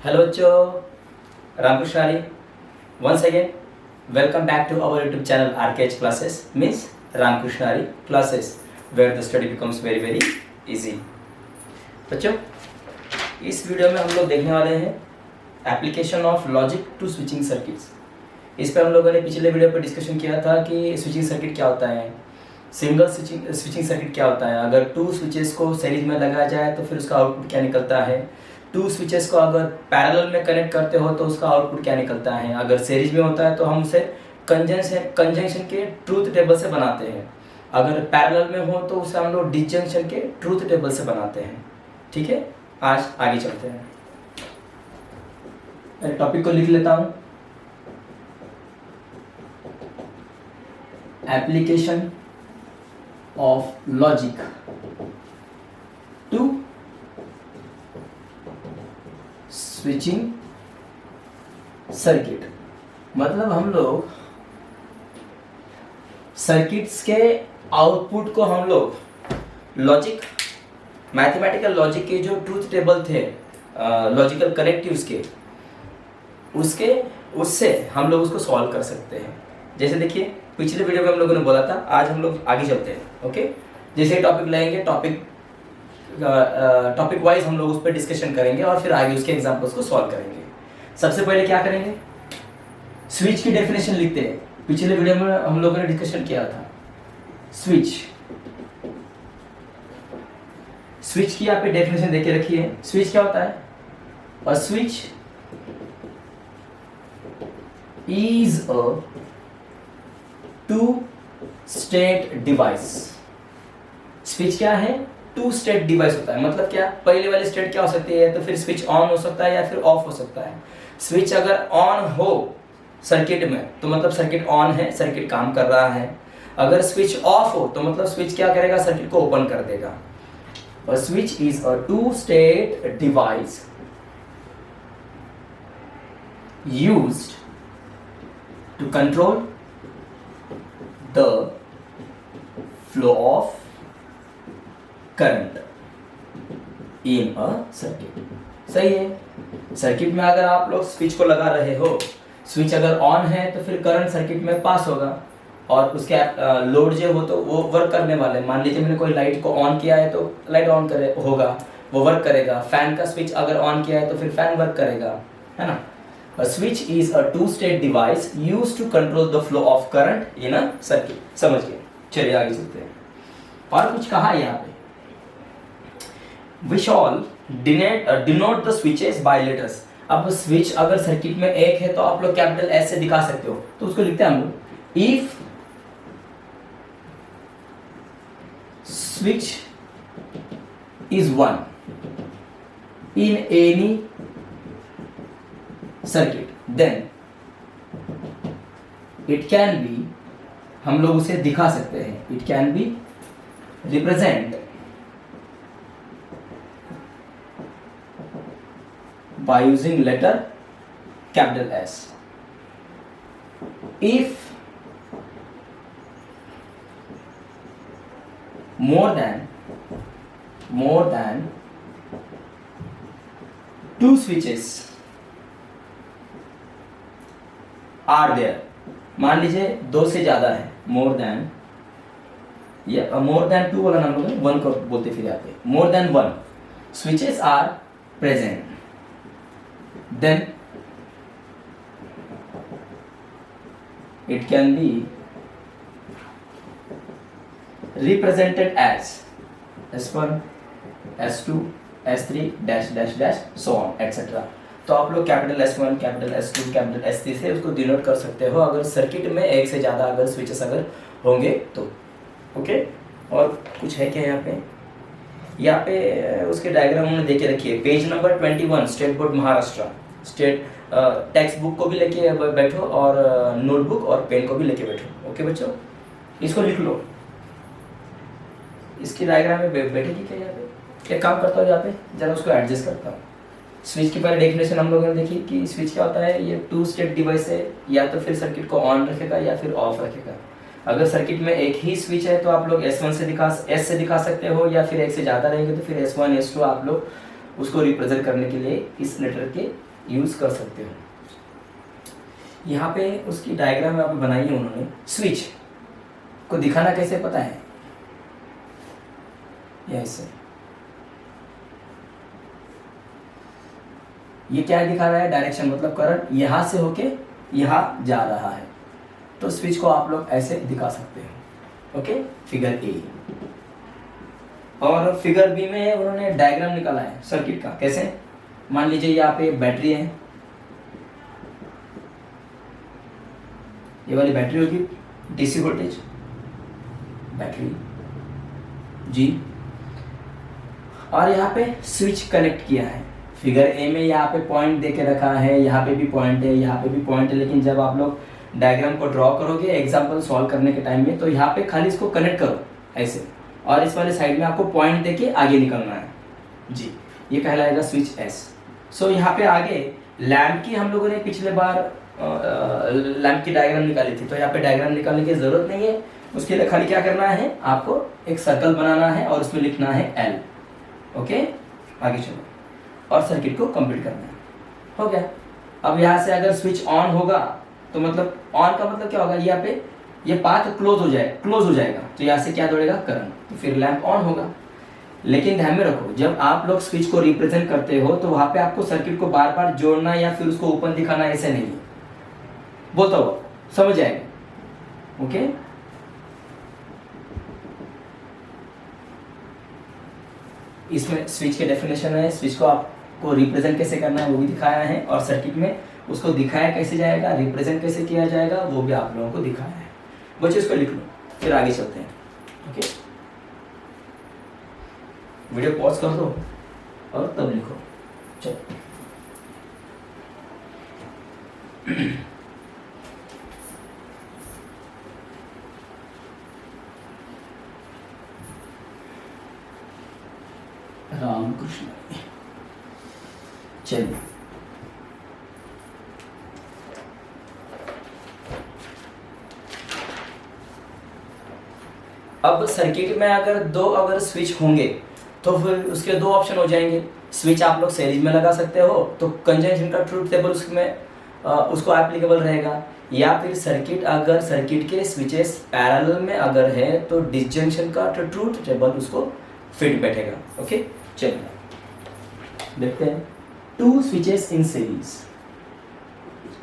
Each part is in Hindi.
Hello बच्चों, Ramakrishna once again welcome back to our YouTube channel RKH classes means Ramkrishna classes where the study becomes very very easy। बच्चों इस वीडियो में हम लोग देखने वाले हैं application of logic to switching circuits. इस पर हम लोगों ने पिछले वीडियो पर डिस्कशन किया था कि स्विचिंग सर्किट क्या होता है, सिंगल स्विचिंग सर्किट क्या होता है, अगर टू स्विचेस को सीरीज में लगाया जाए तो फिर उसका आउटपुट क्या निकलता है, टू स्विचेस को अगर पैरेलल में कनेक्ट करते हो तो उसका आउटपुट क्या निकलता है, अगर सीरीज में होता है तो हम उसे कंजंक्शन के ट्रूथ टेबल से बनाते हैं, अगर पैरेलल में हो तो उसे हम लोग डिसजंक्शन के ट्रूथ टेबल से बनाते हैं। ठीक है, आज आगे चलते हैं। मैं टॉपिक को लिख लेता हूं, application of logic to switching circuit. मतलब हम लोग सर्किट्स के आउटपुट को हम लोग लॉजिक, मैथमेटिकल लॉजिक के जो ट्रूथ टेबल थे, लॉजिकल कनेक्टिव्स के, उससे हम लोग उसको सॉल्व कर सकते हैं। जैसे देखिए पिछले वीडियो में हम लोगों ने बोला था, आज हम लोग आगे चलते हैं। ओके, जैसे टॉपिक लेंगे, टॉपिक वाइज हम लोग उस पर डिस्कशन करेंगे और फिर आगे उसके एग्जांपल्स को सॉल्व करेंगे। सबसे पहले क्या करेंगे, स्विच की डेफिनेशन लिखते हैं। पिछले वीडियो में हम लोगों ने डिस्कशन किया था स्विच की यहाँ पे डेफिनेशन देके रखी है। स्विच क्या होता है, और switch is a two state device. Switch क्या है, टू स्टेट डिवाइस होता है। मतलब क्या, पहले वाली स्टेट क्या हो सकती है, तो फिर स्विच ऑन हो सकता है या फिर ऑफ हो सकता है। स्विच अगर ऑन हो सर्किट में तो मतलब सर्किट ऑन है, सर्किट काम कर रहा है। अगर स्विच ऑफ हो तो मतलब स्विच क्या करेगा, सर्किट को ओपन कर देगा। और switch is a two state device used to control the flow of current in a circuit. सही है, सर्किट में अगर आप लोग स्विच को लगा रहे हो, स्विच अगर ऑन है तो फिर करंट सर्किट में पास होगा और उसके लोड जो हो तो वो वर्क करने वाले। मान लीजिए मैंने कोई लाइट को ऑन किया है तो लाइट ऑन करे होगा, वो वर्क करेगा। फैन का स्विच अगर ऑन किया है तो फिर फैन वर्क करेगा, है ना। A switch is a two-state device used to control the flow of current in a circuit। समझ गए, चलिए आगे चलते हैं। और कुछ कहा है यहाँ पे, we shall denote the switches by letters। अब स्विच अगर सर्किट में एक है तो आप लोग कैपिटल एस से दिखा सकते हो, तो उसको लिखते हैं हम लोग, if switch is one in any circuit then it can be, हम लोग उसे दिखा सकते हैं, it can be represent by using letter capital S. If more then two switches are there, मान लीजिए दो से ज्यादा है, मोर देन टू वाला नाम लोग वन को बोलते फिर यहाँ पे, more then one switches are present then it can be represented as S1, S2, S3 dash dash dash so on etcetera. तो आप लोग capital S1, capital S2, capital S3 से उसको डिनोट कर सकते हो अगर सर्किट में एक से ज़्यादा अगर स्विचेस अगर होंगे तो। ओके, और कुछ है क्या यहाँ पे उसके डायग्राम उन्होंने देके रखी है। Page number 21 state board Maharashtra. State text book को भी लेके बैठो और नोटबुक और पेन को भी लेके बैठो। ओके बच्चों, इसको लिख लो। इसकी डायग्राम में बैठेगी क्या यहाँ पे, एक काम करता हूँ यहाँ पे जरा उसको एडजस्ट करता हूँ। स्विच की पहले डेफिनेशन हम लोगों ने देखी कि स्विच क्या होता है, ये टू स्टेट डिवाइस है, या तो फिर सर्किट को ऑन रखेगा या फिर ऑफ रखेगा। अगर सर्किट में एक ही स्विच है तो आप लोग S1 से दिखा सकते हो, या फिर एक से ज़्यादा रहेंगे तो फिर S1 S2 आप लोग उसको रिप्रेजेंट करने के लिए इस लेटर के यूज कर सकते हो। यहाँ पे उसकी डायग्राम यहाँ पे बनाई है उन्होंने। स्विच को दिखाना कैसे पता है, ऐसे ये क्या दिखा रहा है, डायरेक्शन, मतलब करंट यहाँ से होके यहाँ जा रहा है। तो स्विच को आप लोग ऐसे दिखा सकते हो। Okay, figure A. और फिगर बी में उन्होंने डायग्राम निकाला है सर्किट का। कैसे, मान लीजिए यहाँ पे बैटरी है, ये वाली बैटरी होगी, डीसी वोल्टेज बैटरी जी, और यहाँ पे स्विच कनेक्ट किया है। फिगर ए में यहाँ पे पॉइंट दे के रखा है, यहाँ पे भी पॉइंट है, यहाँ पे भी पॉइंट है, लेकिन जब आप लोग डायग्राम को ड्रॉ करोगे एग्जाम्पल सॉल्व करने के टाइम में, तो यहाँ पे खाली इसको कनेक्ट करो ऐसे, और इस वाले साइड में आपको पॉइंट दे के आगे निकलना है जी। ये कहलाएगा स्विच एस। सो यहाँ पे आगे लैम्प की हम लोगों ने पिछले बार लैम्प की डायग्राम निकाली थी, तो यहाँ पे डायग्राम निकालने की जरूरत नहीं है। उसके लिए खाली क्या करना है, आपको एक सर्कल बनाना है और उसमें लिखना है एल। ओके, आगे चलो और सर्किट को कंप्लीट करना है। हो गया। अब यहाँ से अगर स्विच ऑन होगा तो मतलब ऑन का मतलब क्या होगा, यहाँ पे ये पाथ क्लोज हो जाएगा, तो यहाँ से क्या दौड़ेगा, करंट, तो फिर लैंप ऑन होगा। लेकिन ध्यान में रखो, जब आप लोग स्विच को रिप्रेजेंट करते हो तो वहां पे आपको सर्किट को बार बार जोड़ना या फिर उसको ओपन दिखाना ऐसे नहीं है, बोलता हुआ समझ आएगा। ओके, इसमें स्विच के डेफिनेशन है, स्विच को आपको रिप्रेजेंट कैसे करना है वो भी दिखाया है, और सर्किट में उसको दिखाया कैसे जाएगा, रिप्रेजेंट कैसे किया जाएगा वो भी आप लोगों को दिखाया है। बच्चे उसको लिख लो, फिर आगे चलते हैं। ओके, वीडियो पॉज कर दो और तब लिखो। चलो राम कृष्ण, चलिए अब सर्किट में अगर स्विच होंगे तो फिर उसके दो ऑप्शन हो जाएंगे। स्विच आप लोग सीरीज में लगा सकते हो तो कंजंक्शन का ट्रूथ टेबल उसमें उसको एप्लीकेबल रहेगा, या फिर सर्किट के स्विचेस पैरेलल में अगर है तो डिसजंक्शन का ट्रूथ टेबल उसको फिट बैठेगा। ओके, चलिए देखते हैं two switches in series.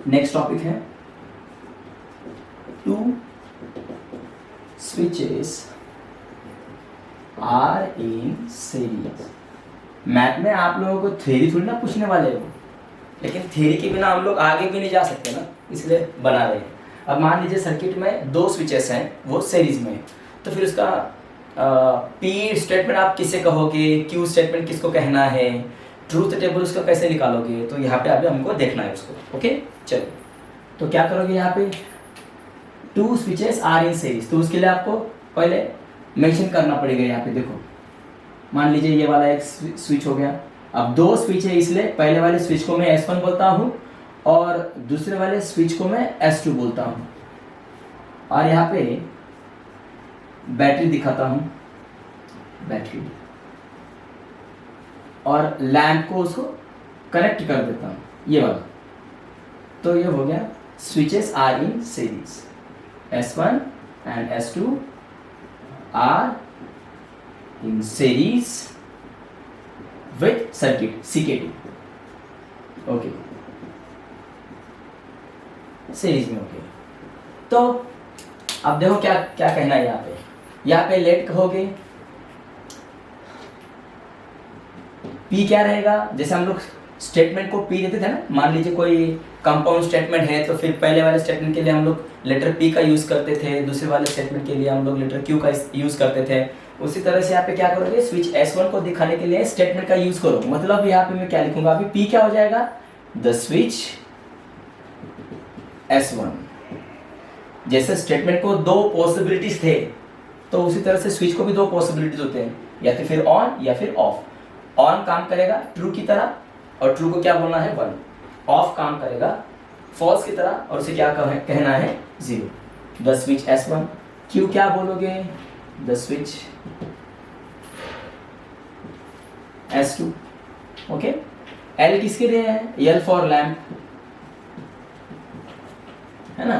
Next topic है two switches are in series. Math में आप लोगों को थ्योरी थोड़ी ना पूछने वाले हो, लेकिन थ्योरी के बिना हम लोग आगे भी नहीं जा सकते ना, इसलिए बना रहे हैं। अब मान लीजिए सर्किट में दो स्विचेस हैं, वो सीरीज में, तो फिर उसका पी स्टेटमेंट आप किसे कहोगे, क्यू स्टेटमेंट किसको कहना है, ट्रूथ टेबल उसका कैसे निकालोगे, तो यहाँ पे अभी हमको देखना है उसको। ओके, चलिए तो क्या करोगे, यहाँ पे two switches are in series, तो उसके लिए आपको पहले मेंशन करना पड़ेगा। यहाँ पे देखो, मान लीजिए ये वाला एक स्विच हो गया, अब दो स्विच है इसलिए पहले वाले स्विच को मैं S1 बोलता हूँ और दूसरे वाले स्विच को मैं S2 बोलता हूँ, और यहाँ पे बैटरी दिखाता हूँ, बैटरी, और लैंप को उसको कनेक्ट कर देता हूँ, ये वाला। तो ये हो गया switches are in series, S1 and S2 are in series with circuit CKT। Okay, series में। ओके, तो अब देखो क्या क्या कहना है यहाँ पे लेट कहोगे, पी क्या रहेगा, जैसे हम लोग स्टेटमेंट को पी देते थे ना, मान लीजिए कोई कंपाउंड स्टेटमेंट है तो फिर पहले वाले स्टेटमेंट के लिए हम लोग लेटर पी का यूज करते थे, दूसरे वाले स्टेटमेंट के लिए हम लोग लेटर क्यू का यूज करते थे। उसी तरह से यहाँ पे क्या करोगे, स्विच S1 को दिखाने के लिए स्टेटमेंट का यूज करो। मतलब यहाँ पे मैं क्या लिखूंगा, अभी पी क्या हो जाएगा, द स्विच S1। जैसे स्टेटमेंट को दो पॉसिबिलिटीज थे तो उसी तरह से स्विच को भी दो पॉसिबिलिटीज होते हैं, या तो फिर ऑन या फिर ऑफ। ऑन काम करेगा ट्रू की तरह, और ट्रू को क्या बोलना है, 1। ऑफ काम करेगा फॉल्स की तरह, और उसे क्या कहना है, 0। The switch S1। क्यू क्या बोलोगे, the switch S2। Okay, L किसके लिए है? L फॉर लैम्प, है ना।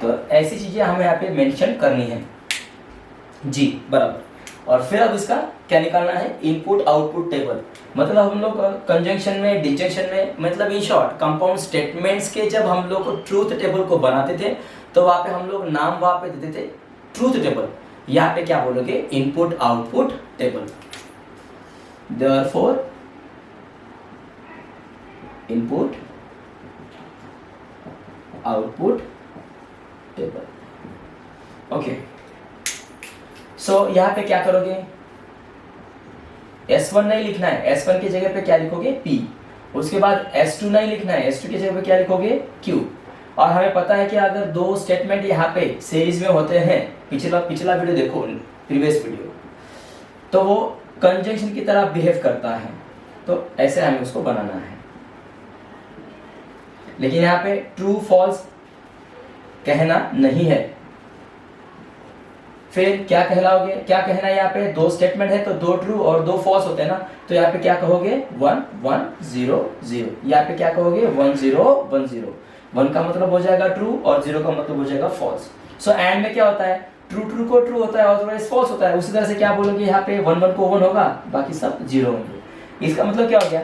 तो ऐसी चीजें हमें यहाँ पे मेंशन करनी है जी, बराबर। और फिर अब इसका क्या निकालना है? Input output table. मतलब हम लोग कंजंक्शन में, डिजंक्शन में, मतलब इन शॉर्ट कंपाउंड स्टेटमेंट्स के जब हम लोग ट्रूथ टेबल को बनाते थे तो वहां पे हम लोग नाम वहां पे देते थे ट्रूथ टेबल। यहाँ पे क्या बोलोगे? Input output table. Therefore input output table. Okay, so यहाँ पे क्या करोगे? S1 नहीं लिखना है, S1 की जगह पे क्या लिखोगे? P। उसके बाद S2 नहीं लिखना है, S2 की जगह पे क्या लिखोगे? Q। और हमें पता है कि अगर दो स्टेटमेंट यहाँ पे सीरीज में होते हैं, पिछला वीडियो देखो, प्रीवियस वीडियो, तो वो कंजंक्शन की तरह बिहेव करता है। तो ऐसे हमें उसको बनाना है। लेकिन यहाँ पे ट्रू फॉल्स कहना नहीं है। फिर क्या कहलाओगे? क्या कहना है? यहाँ पे दो स्टेटमेंट है तो दो ट्रू और दो फॉल्स होते हैं ना, तो यहाँ पे क्या कहोगे? 1 1 0 0। यहाँ पे क्या कहोगे? 1 0 1 0। 1 का मतलब हो जाएगा ट्रू और 0 का मतलब हो जाएगा फॉल्स। सो एंड में क्या होता है? ट्रू ट्रू को ट्रू होता है और अदरवाइज फॉल्स होता है। उसी तरह से क्या बोलोगे? यहाँ पे 1 1 को 1 होगा, बाकी सब 0 होंगे। इसका मतलब क्या हो गया?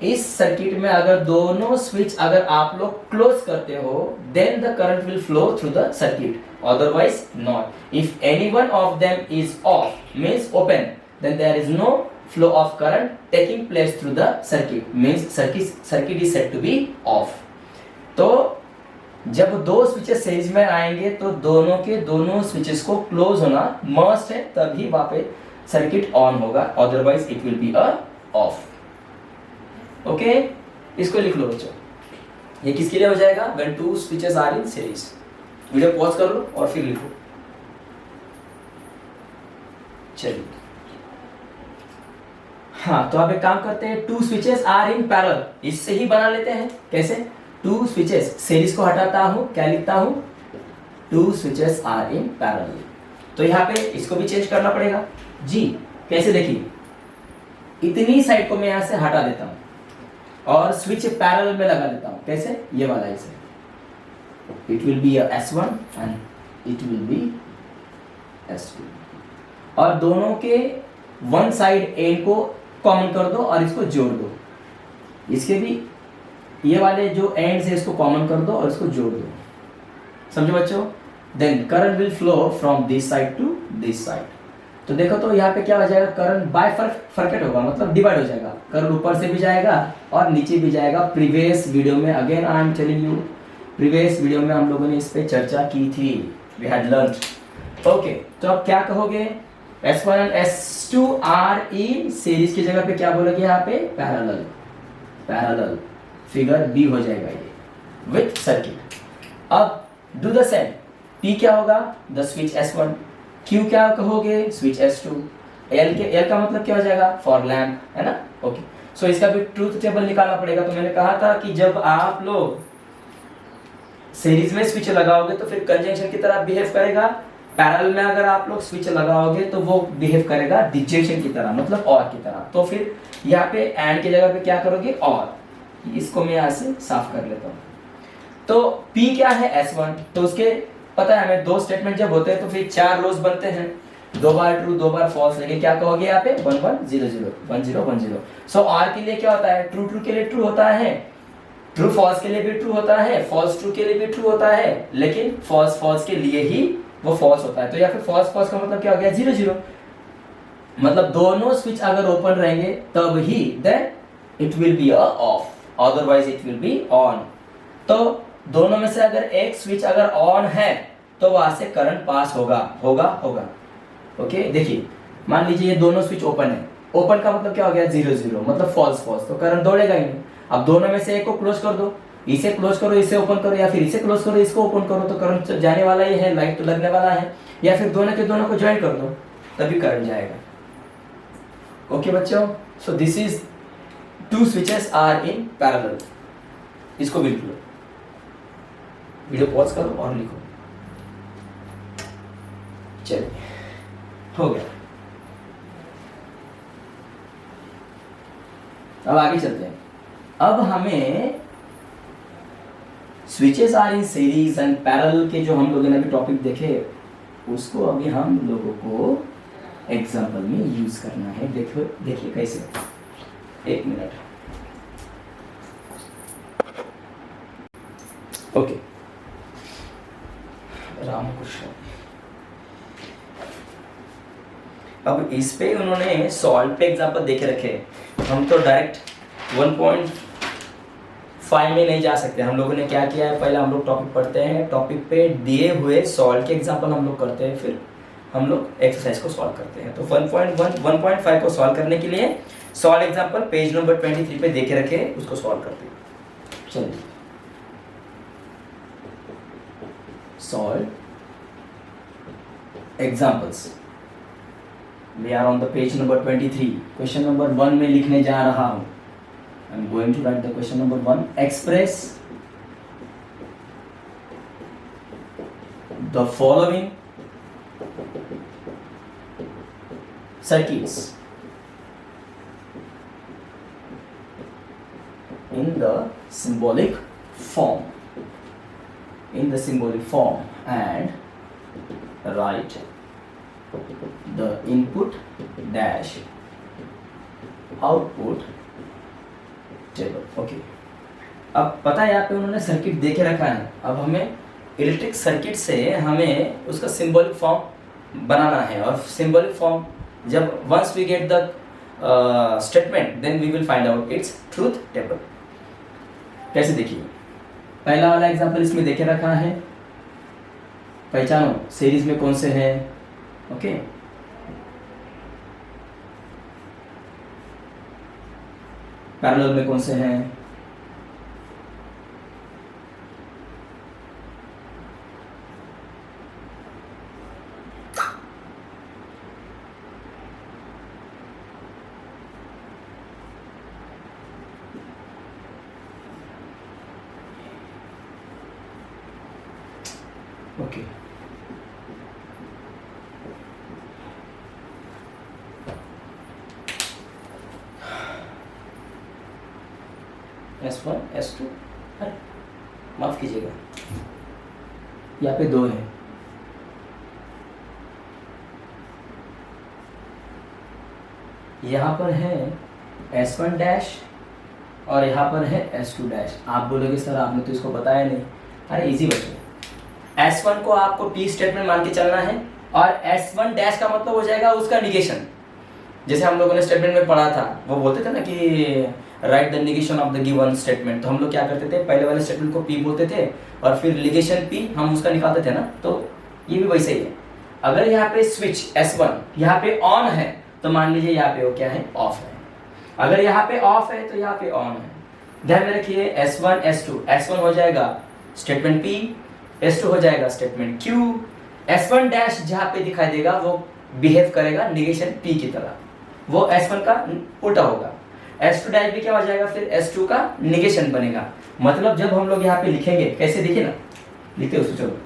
इस सर्किट में अगर दोनों स्विच अगर आप लोग क्लोज करते हो, then the current will flow through the circuit, otherwise not. If any one of them is off, means open, then there is no flow of current taking place through the circuit, means circuit is said to be off. तो जब दो स्विचेस सीरीज में आएंगे तो दोनों के दोनों स्विचेस को क्लोज होना मस्ट है, तभी वहां पे सर्किट ऑन होगा, otherwise it will be a of. Okay, इसको लिख लो बच्चों। ये किसके लिए हो जाएगा? when two switches are in series। Video pause कर लो और फिर लिखो। चलिए, हाँ, तो अब एक काम करते हैं, two switches are in parallel, इससे ही बना लेते हैं। कैसे? टू स्विचेस, सीरीज को हटाता हूं, क्या लिखता हूं? Two switches are in parallel. तो यहाँ पे इसको भी चेंज करना पड़ेगा जी। कैसे? देखिए, इतनी साइड को मैं यहां से हटा देता हूं और स्विच पैरेलल में लगा देता हूं। कैसे? ये वाला इसे, it will be a S1 and it will be S2। और दोनों के वन साइड एंड को कॉमन कर दो और इसको जोड़ दो। इसके भी ये वाले जो एंड्स है इसको कॉमन कर दो और इसको जोड़ दो। समझो बच्चों? Then current will flow from this side to this side. तो देखो तो यहाँ पे क्या हो जाएगा? करंट बाय फर्केट होगा, मतलब डिवाइड हो जाएगा। करंट ऊपर से भी जाएगा और नीचे भी जाएगा। प्रीवियस वीडियो में, again I am telling you, previous video में हम लोगों ने इस पे चर्चा की थी, वी हैड लर्न्ड। ओके, तो अब क्या कहोगे? S1 और S2 आर इन सीरीज की जगह पे क्या बोलोगे? यहाँ पे पैरेलल। पैरेलल फिगर बी हो जाएगा ये विथ सर्किट। अब डू द सेम। P क्या होगा? The switch S1। Q क्या कहोगे? Switch S2। L का मतलब क्या हो जाएगा? फॉर लैम्प, है ना। ओके, सो इसका भी ट्रूथ टेबल निकालना पड़ेगा। तो मैंने कहा था कि जब आप लोग सीरीज में स्विच लगाओगे तो फिर कंजंक्शन की तरह बिहेव करेगा। पैरेलल में अगर आप लोग स्विच लगाओगे तो वो बिहेव करेगा डिजंक्शन की तरह, मतलब और की तरह। तो फिर यहाँ पे एंड की जगह पे क्या करोगे? और। इसको मैं यहाँ से साफ कर लेता हूँ। तो P क्या है? S1। तो उसके पता है हमें दो स्टेटमेंट जब होते हैं तो फिर 4 रोज बनते हैं, 2 बार ट्रू 2 बार फॉल्स। लेकिन क्या कहोगे यहाँ पे? 1 1 0 0 1 0 1 0। सो R के लिए क्या होता है? ट्रू ट्रू के लिए ट्रू होता है, ट्रू फॉल्स के लिए भी ट्रू होता है, फॉल्स ट्रू के लिए भी ट्रू होता है, लेकिन फॉल्स फॉल्स के लिए ही वो फॉल्स होता है। तो या फिर फॉल्स फॉल्स का मतलब क्या हो गया? 0 0। मतलब दोनों स्विच अगर ओपन रहेंगे तब ही then it will be off, otherwise it will be on. तो दोनों में से अगर एक स्विच अगर ऑन है तो वहां से करंट पास होगा होगा होगा। ओके, देखिए, मान लीजिए ये दोनों स्विच ओपन है। ओपन का मतलब क्या हो गया? 0 0, मतलब फॉल्स फॉल्स, तो करंट दौड़ेगा ही नहीं। अब दोनों में से एक को क्लोज कर दो, इसे क्लोज करो इसे ओपन करो, या फिर इसे क्लोज करो इसको ओपन करो, तो करंट जाने वाला ही है, लाइट तो लगने वाला है। या फिर दोनों के दोनों को ज्वाइन कर दो, तभी करंट जाएगा। ओके बच्चों, so this is two switches are in parallel. इसको भी लिख लो, वीडियो पॉज करो और लिखो। चलिए, हो गया। अब आगे चलते हैं। अब हमें switches are in series and parallel के जो हम लोगों ने अभी टॉपिक देखे उसको अभी हम लोगों को एग्जाम्पल में यूज करना है। देखिए कैसे, एक मिनट। ओके, रामकृष्ण। अब इस पे उन्होंने सॉल्व पे एग्जाम्पल देके रखे। हम तो डायरेक्ट 1.5 में नहीं जा सकते। हम लोगों ने क्या किया है, पहले हम लोग टॉपिक पढ़ते हैं, टॉपिक पे दिए हुए सॉल्व के एग्जाम्पल हम लोग करते हैं, फिर हम लोग एक्सरसाइज को सॉल्व करते हैं। तो 1.5 को सॉल्व करने के लिए सॉल्व एग्जाम्पल पेज नंबर 23 पे देके रखे, उसको सॉल्व करते हैं। चलिए, solve examples. We are on the page number 23. Question number 1 में लिखने जा रहा हूँ। I am going to write the question number 1. Express the following circuits in the symbolic form. In the symbolic form, and write the input dash output table. Okay. अब पता है यहाँ पे उन्होंने सर्किट देके रखा है। अब हमें इलेक्ट्रिक सर्किट से हमें उसका सिंबॉलिक फॉर्म बनाना है, और सिंबॉलिक फॉर्म जब once we get the statement then we will find out its truth table. कैसे देखिए, पहला वाला एग्जांपल इसमें देके रखा है, पहचानो सीरीज में कौन से हैं। ओके, पैरेलल में कौन से हैं, ओके। S1 S2, अरे माफ कीजिएगा, यहाँ पे 2 है। यहाँ पर है S1 डैश और यहाँ पर है S2 डैश। आप बोलोगे सर आपने तो इसको बताया नहीं। अरे इजी बच्चे, S1 को आपको P स्टेटमेंट मान के चलना है, और S1 डैश का मतलब हो जाएगा उसका निगेशन। जैसे हम लोगों ने स्टेटमेंट में पढ़ा था, वो बोलते थे ना कि right the negation of the given statement. तो हम लोग क्या करते थे, पहले वाले स्टेटमेंट को P बोलते थे और फिर निगेशन P हम उसका निकालते थे ना। तो ये भी वैसे ही है। अगर यहाँ पे स्विच S1 यहाँ पे ऑन है तो मान लीजिए यहाँ पे वो क्या है, ऑफ है। अगर यहाँ पे ऑफ है तो यहाँ पे ऑन है। ध्यान में रखिए, S1 S2, S1 हो जाएगा स्टेटमेंट P, S2 हो जाएगा स्टेटमेंट Q। S1 डैश जहाँ पे दिखाई देगा वो बिहेव करेगा निगेशन P की तरह, वो S1 का उल्टा होगा। S2 डैश भी क्या हो जाएगा, फिर S2 का निगेशन बनेगा। मतलब जब हम लोग यहाँ पे लिखेंगे, कैसे देखिए ना, लिखते उसको। चलो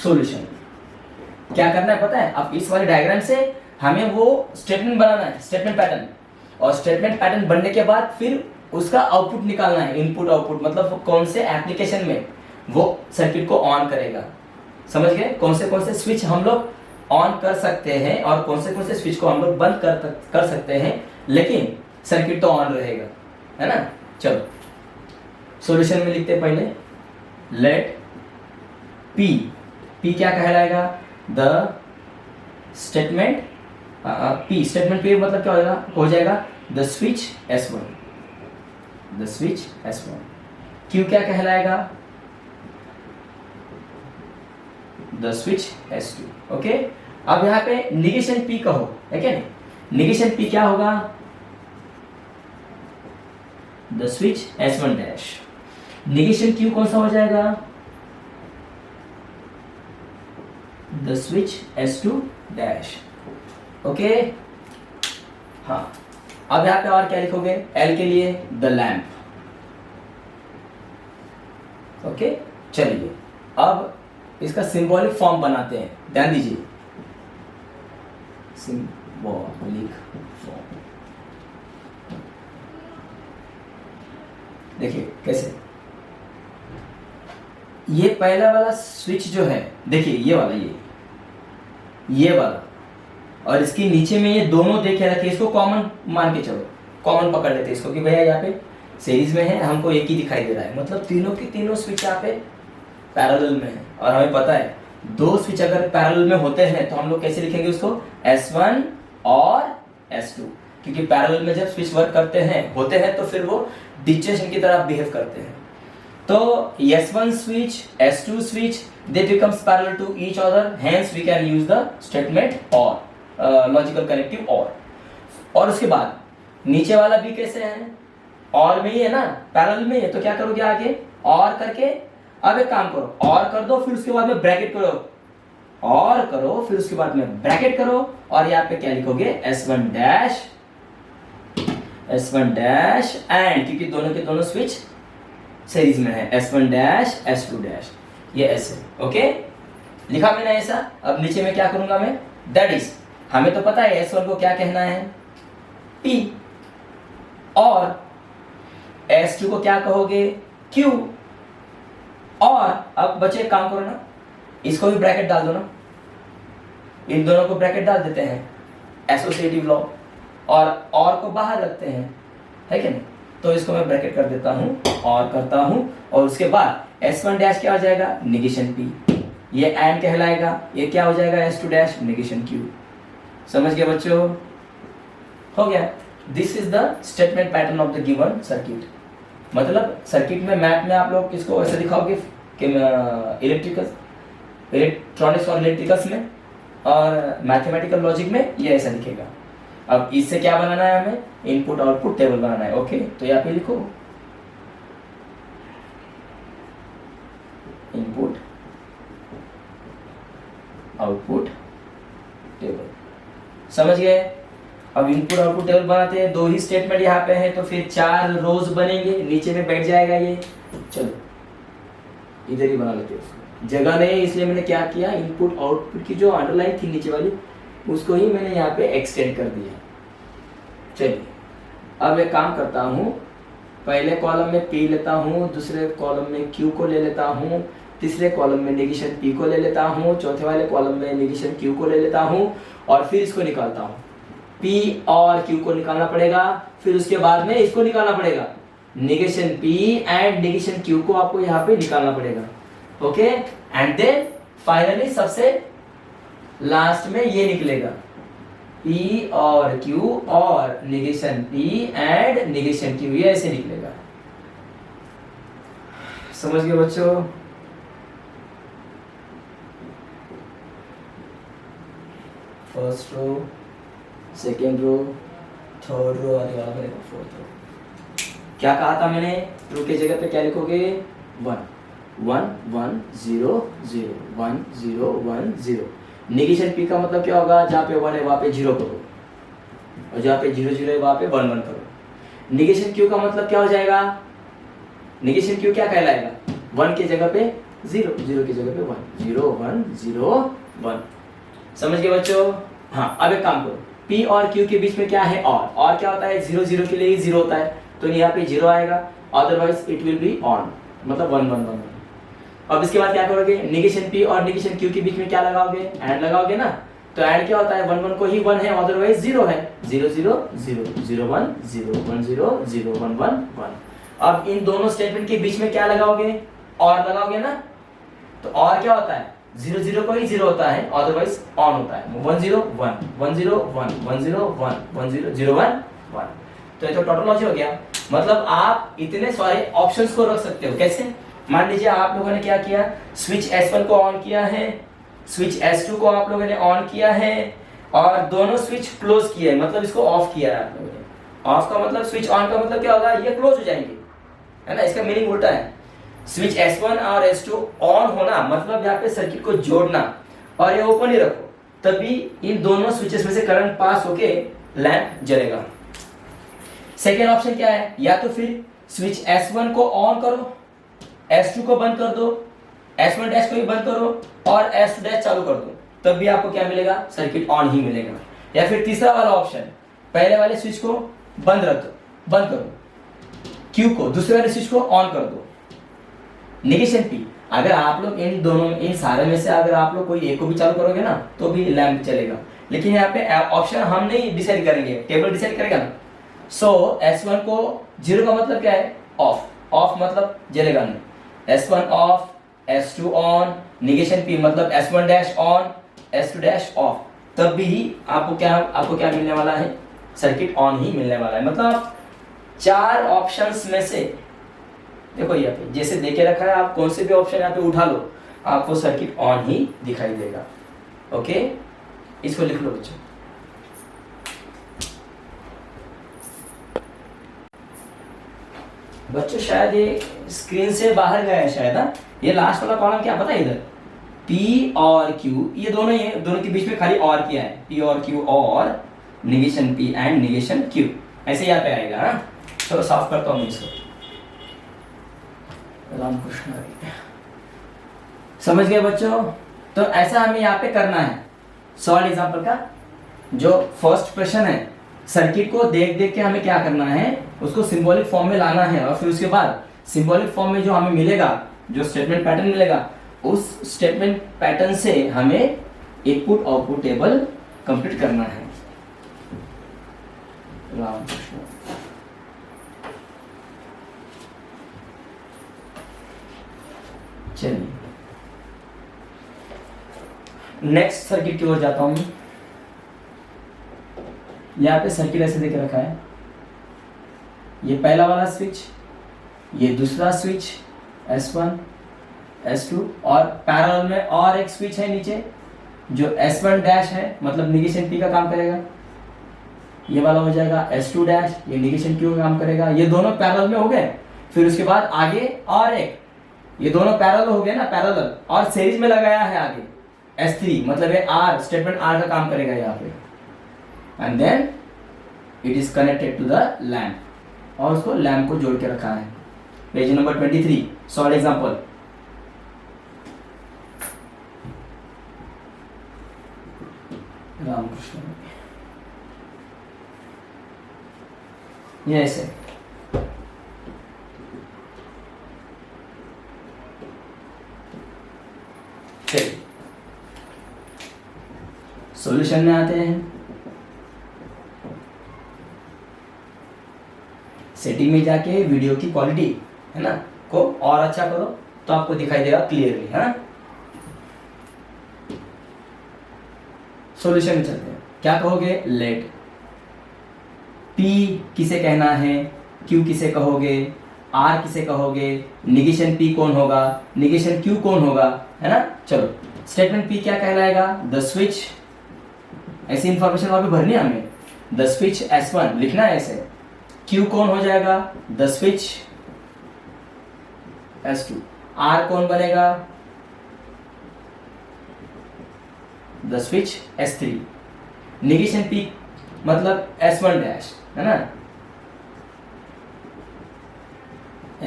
सॉल्यूशन क्या करना है पता है, अब इस वाले डायग्राम से हमें वो स्टेटमेंट बनाना है, स्टेटमेंट पैटर्न। और स्टेटमेंट पैटर्न बनने के बाद फिर उसका आउटपुट निकालना है, इनपुट आउटपुट। मतलब कौन से एप्लीकेशन में वो सर्किट को ऑन करेगा। समझ गए, कौन से स्विच हम लोग ऑन कर सकते हैं और कौन से स्विच को हम लोग बंद कर सकते हैं, लेकिन सर्किट तो ऑन रहेगा, है ना। चलो सॉल्यूशन में लिखते हैं पहले, लेट P क्या कहलाएगा, the statement P। Statement P मतलब क्या हो जाएगा the switch S1, the switch S1। Q क्या कहलाएगा, द स्विच S2। ओके, अब यहाँ पे निगेशन P कहो, है क्या नहीं, निगेशन P क्या होगा, the switch S1 dash. Negation Q कौन सा हो जाएगा, the switch S2 dash. Okay, हाँ। अब यहाँ पे और क्या लिखोगे, L के लिए द लैम्प। ओके, चलिए अब इसका सिंबॉलिक फॉर्म बनाते हैं। ध्यान दीजिए, सिंबॉलिक फॉर्म। देखिए कैसे, ये पहला वाला स्विच जो है, देखिए ये वाला, ये वाला, और इसके नीचे में ये दोनों देखे रखे, इसको कॉमन मान के चलो, कॉमन पकड़ लेते हैं इसको कि भैया यहाँ पे सीरीज में है, हमको एक ही दिखाई दे रहा है, मतलब तीनों के तीनों स्विच यहाँ पे पैरेलल में है। और हमें पता है दो स्विच अगर पैरेलल में होते हैं तो हम लोग कैसे लिखेंगे उसको, S1 और S2, क्योंकि पैरेलल में जब स्विच वर्क करते हैं होते हैं तो फिर वो डिस्जंक्शन की तरह बिहेव करते हैं। तो S1 switch, S2 switch, they becomes parallel to each other, hence we can use the statement or, logical connective or। और उसके बाद नीचे वाला भी कैसे है, और में ही है ना, पैरेलल में है, तो क्या करोगे आगे, और करके अब एक काम करो, और कर दो, फिर उसके बाद में ब्रैकेट करो, और करो, फिर उसके बाद में ब्रैकेट करो, और यहाँ पे क्या लिखोगे, S1 डैश एंड, क्योंकि दोनों के दोनों स्विच सीरीज में है, S1 डैश S2 डैश, ये ऐसे, ओके लिखा मैंने ऐसा। अब नीचे में क्या करूंगा मैं, दैट इज, हमें तो पता है S1 को क्या कहना है, P, और S2 को क्या कहोगे, Q। और अब बच्चे काम करो ना, इसको भी ब्रैकेट डाल दो ना, इन दोनों को ब्रैकेट डाल देते हैं, एसोसिएटिव लॉ, और को बाहर रखते हैं, है क्या नहीं, तो इसको मैं ब्रैकेट कर देता हूं और करता हूं, और उसके बाद S1 डैश क्या हो जाएगा, नेगेशन P, ये एंड कहलाएगा, ये क्या हो जाएगा, S2 डैश नेगेशन Q। समझ गए बच्चों, हो गया। This is the statement pattern of the given circuit. मतलब सर्किट में, मैथ में आप लोग किसको ऐसे दिखाओगे कि इलेक्ट्रॉनिक्स और इलेक्ट्रिकल्स में, और मैथमेटिकल लॉजिक में ये ऐसा दिखेगा। अब इससे क्या बनाना है, हमें इनपुट आउटपुट टेबल बनाना है, ओके। तो यहाँ पे लिखो इनपुट आउटपुट टेबल, समझ गए। अब इनपुट आउटपुट टेबल बनाते हैं, दो ही स्टेटमेंट यहाँ पे है, तो फिर 4 रोज बनेंगे, नीचे में बैठ जाएगा ये। चलो इधर ही बना लेते हैं, जगह नहीं इसलिए मैंने क्या किया, इनपुट आउटपुट की जो अंडरलाइन थी नीचे वाली, उसको ही मैंने यहाँ पे एक्सटेंड कर दिया। चलिए अब एक काम करता हूँ, पहले कॉलम में P लेता हूँ, दूसरे कॉलम में Q को ले लेता हूँ, तीसरे कॉलम में नेगेशन P को ले लेता हूँ, चौथे वाले कॉलम में नेगेशन Q को ले लेता हूँ, और फिर इसको निकालता हूँ। P और Q को निकालना पड़ेगा, फिर उसके बाद में इसको निकालना पड़ेगा, negation P and negation Q को आपको यहाँ पे निकालना पड़ेगा, ओके। एंड देन फाइनली सबसे लास्ट में ये निकलेगा, P और Q और negation P and negation Q, ये ऐसे निकलेगा। समझ गए बच्चों, first row, second row, third row, आगे वाला बनेगा फोर्थ रो। क्या कहा था मैंने, रो के जगह पे क्या लिखोगे, 1 1 1 0 0 1 0 1 0। नेगेशन P का मतलब क्या होगा, जहाँ पे 1 है वहाँ पे 0 करो, और जहाँ पे 0 0 है वहाँ पे 1 1 करो। नेगेशन Q का मतलब क्या हो जाएगा, नेगेशन Q क्या कहलाएगा, 1 की जगह पे 0, 0 की जगह पे 1, 0 1 0 1। समझ गए बच्चों। हाँ अब एक काम करो, P और Q के बीच में क्या है, और क्या होता है, 0 0 के लिए ही 0 होता है, तो यहाँ पे 0 आएगा, otherwise it will be on, मतलब 1 1 1 1। अब इसके बाद क्या करोगे, नेगेशन P और नेगेशन Q के बीच में क्या लगाओगे, एंड लगाओगे ना, तो एंड क्या होता है, 1 1 को ही 1 है, अदरवाइज 0 है, 0 0 0 0 1 0 1 0 0 1 1 1। अब इन दोनों स्टेटमेंट के बीच में क्या लगाओगे, और लगाओगे ना, तो और क्या होता है, 0 0 को ही 0 होता है, अदरवाइज ऑन होता है, 1 0 1 1 0 1 1 0 1 1 0 0 1 1। तो ये तो टोटोलॉजी हो गया। मतलब आप इतने सारे ऑप्शंस को रख सकते हो, कैसे, मान लीजिए आप लोगों ने क्या किया, स्विच S1 को ऑन किया है, स्विच S2 को आप लोगों ने ऑन किया है, और दोनों स्विच क्लोज किया है, मतलब इसको ऑफ किया है आप लोगों ने। ऑफ का मतलब, स्विच ऑन का मतलब क्या होगा, ये क्लोज हो जाएंगे, है ना, इसका मीनिंग उल्टा है। स्विच S1 और S2 ऑन होना मतलब यहाँ पे सर्किट को जोड़ना, और ये ओपन ही रखो, तभी इन दोनों स्विचेस में से करंट पास होके लैंप जलेगा। सेकेंड ऑप्शन क्या है, या तो फिर स्विच S1 को ऑन करो, S2 को बंद कर दो, S1 डैश को भी बंद करो, और S2 डैश चालू कर दो, तब भी आपको क्या मिलेगा, सर्किट ऑन ही मिलेगा। या फिर तीसरा वाला ऑप्शन, पहले वाले स्विच को बंद करो, क्यू को, दूसरे वाले स्विच को ऑन कर दो, निगेशन पी। अगर आप लोग इन सारे में से अगर आप लोग कोई एक को भी चालू करोगे ना तो भी लैंप चलेगा, लेकिन यहाँ पे ऑप्शन हम नहीं डिसाइड करेंगे, टेबल डिसाइड करेगा ना। सो S1 को 0 का मतलब क्या है, ऑफ, ऑफ मतलब जलेगा नहीं। S1 of, S2 on, negation P मतलब S1 dash on, S2 dash of, तब भी आपको क्या मिलने वाला है, सर्किट ऑन ही मिलने वाला है। मतलब 4 ऑप्शंस में से देखो यहाँ पे जैसे देके रखा है, आप कौन से भी ऑप्शन यहाँ पे उठा लो आपको सर्किट ऑन ही दिखाई देगा। ओके, इसको लिख लो बच्चों। बच्चों शायद ये स्क्रीन से बाहर गया है शायद, ना ये लास्ट वाला कॉलम क्या पता है, इधर P और Q ये दोनों ही है, दोनों के बीच में खाली और किया है, P और Q और negation P and negation Q, ऐसे यहाँ पे आएगा। हाँ चलो साफ करता हूँ इसको। रामकृष्ण समझ गए बच्चों? तो ऐसा हमें यहाँ पे करना है। सॉल्व एग्जांपल का जो फर्स्ट प्रश्न है, सर्किट को देख देख के हमें क्या करना है, उसको सिंबॉलिक फॉर्म में लाना है, और फिर उसके बाद सिंबॉलिक फॉर्म में जो हमें मिलेगा, जो स्टेटमेंट पैटर्न मिलेगा, उस स्टेटमेंट पैटर्न से हमें इनपुट आउटपुट टेबल कंप्लीट करना है। रामकृष्ण चलिए नेक्स्ट सर्किट की ओर जाता हूं। यहाँ पे सर्किट ऐसे देके रखा है, ये पहला वाला स्विच, ये दूसरा स्विच S1 S2, और पैरेलल में और एक स्विच है नीचे जो S1 डैश है, मतलब निगेशन P का काम करेगा। ये वाला हो जाएगा S2 डैश, ये निगेशन Q का काम करेगा। ये दोनों पैरेलल में हो गए। फिर उसके बाद आगे और एक, ये दोनों पैरेलल हो गए ना, पैरेलल, और सीरीज में लगाया है आगे S3, मतलब ये R, स्टेटमेंट R का काम करेगा यहाँ पे। And then it is connected to the lamp, और उसको लैम्प को जोड़ के रखा है। Page number 23 solve example. Ramkrishna ये ऐसे सॉल्यूशन में आते हैं। सेटिंग में जाके वीडियो की क्वालिटी है ना को और अच्छा करो तो आपको दिखाई देगा क्लियरली, है ना। सॉल्यूशन में चलते हैं। क्या कहोगे, लेट P किसे कहना है, Q किसे कहोगे, R किसे कहोगे, निगेशन P कौन होगा, निगेशन Q कौन होगा, है ना। चलो स्टेटमेंट P क्या कहलाएगा, द स्विच, ऐसी इंफॉर्मेशन वहां पे भरनी है हमें। द स्विच S1 लिखना है ऐसे। Q कौन हो जाएगा, द स्विच S2। R कौन बनेगा, the switch S3। Negation P मतलब S1 डैश, है ना।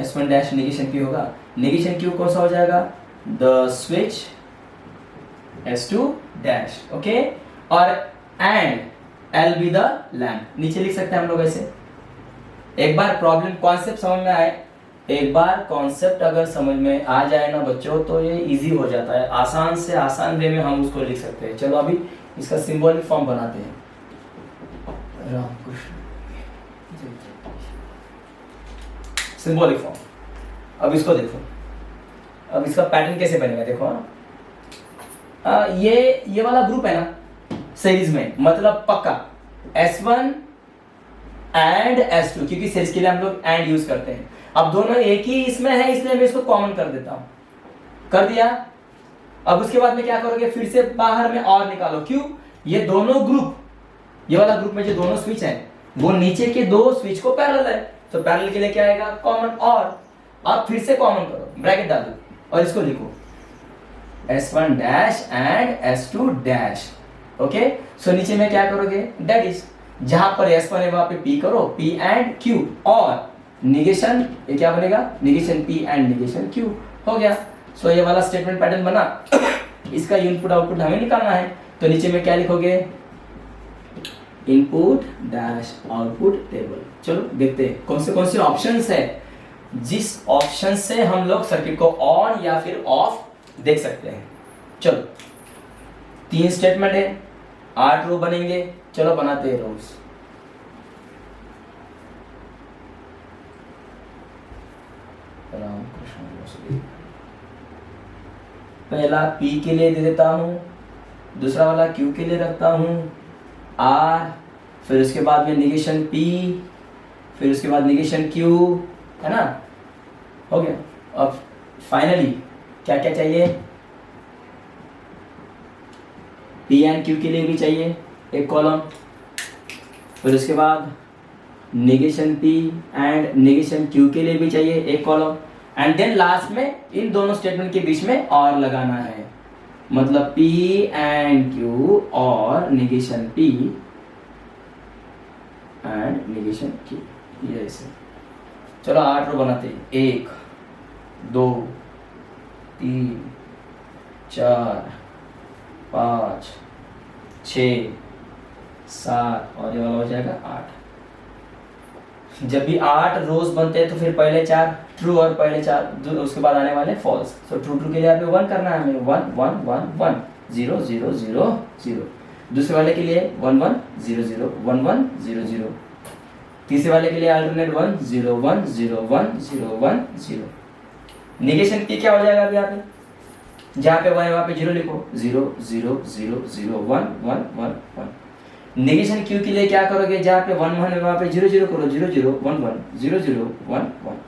S1 डैश निगेशन P होगा। निगेशन Q कौन सा हो जाएगा, the switch S2 dash. Okay, और and L be the lamp नीचे लिख सकते हैं हम लोग ऐसे। एक बार प्रॉब्लम कॉन्सेप्ट समझ में आए, एक बार कॉन्सेप्ट अगर समझ में आ जाए ना बच्चों, तो ये इजी हो जाता है। आसान से आसान वे में हम उसको लिख सकते हैं। चलो अभी इसका सिंबॉलिक फॉर्म बनाते हैं। Ramkrishna symbolic form. अब इसको देखो, अब इसका पैटर्न कैसे बनेगा देखो। ये वाला ग्रुप है ना सीरीज में, मतलब पक्का S1 एंड S2, क्योंकि सीरीज के लिए हम लोग एंड यूज करते हैं। अब दोनों एक ही इसमें है, इसलिए मैं इसको कॉमन कर देता हूं। कर दिया। अब उसके बाद में क्या करोगे, फिर से बाहर में और निकालो। क्यों, ये दोनों ग्रुप, ये वाला ग्रुप में जो दोनों स्विच है वो नीचे के दो स्विच को पैरेलल है, तो पैरेलल के लिए क्या आएगा, कॉमन। और अब फिर से कॉमन करो, ब्रैकेट डालो और इसको लिखो S1 dash and S2 dash. Okay, so नीचे में क्या करोगे, दैट इज जहां पर S1 है वहां पे P करो, P एंड Q, और निगेशन ये क्या बनेगा, negation P and negation Q हो गया। सो ये वाला स्टेटमेंट पैटर्न बना। इसका इनपुट आउटपुट हमें निकालना है, तो नीचे में क्या लिखोगे, इनपुट डैश आउटपुट टेबल। चलो देखते हैं कौन से ऑप्शंस है जिस ऑप्शन से हम लोग सर्किट को ऑन या फिर ऑफ देख सकते हैं। चलो 3 स्टेटमेंट है, 8 रो बनेंगे। चलो बनाते हैं रोज। पहला P के लिए दे देता हूं, दूसरा वाला Q के लिए रखता हूं R, फिर उसके बाद में निगेशन P, फिर उसके बाद निगेशन Q, है ना। हो गया। अब फाइनली क्या क्या चाहिए, P एंड Q के लिए भी चाहिए एक कॉलम, फिर उसके बाद negation P and negation Q के लिए भी चाहिए एक कॉलम, एंड देन लास्ट में इन दोनों स्टेटमेंट के बीच में और लगाना है, मतलब P एंड Q और negation P and negation Q, ये ऐसे। चलो 8 रो बनाते हैं। 1 2 3 4 5 6 7 और ये वाला हो जाएगा 8। जब भी 8 रोज बनते हैं तो फिर पहले 4 ट्रू और पहले 4 उसके बाद आने वाले फॉल्स। तो ट्रू के लिए यहाँ पे 1 करना है हमें, 1 1 1 1 0 0 0 0। दूसरे वाले के लिए 1 1 0 0 1 1 0 0। तीसरे वाले के लिए अल्टरनेट 1 0 1 0 1 0 1 0। निगेशन P क्या हो जाएगा अभी यहाँ पे, जहाँ पे 1 है वहाँ पे 0 लिखो, 0 0 0 0 1 1 1 1। नेगेशन Q के लिए क्या करोगे, जहाँ पे 1 1 है वहाँ पे 0 0 करो, 0 0 1 1 0 0 1 1।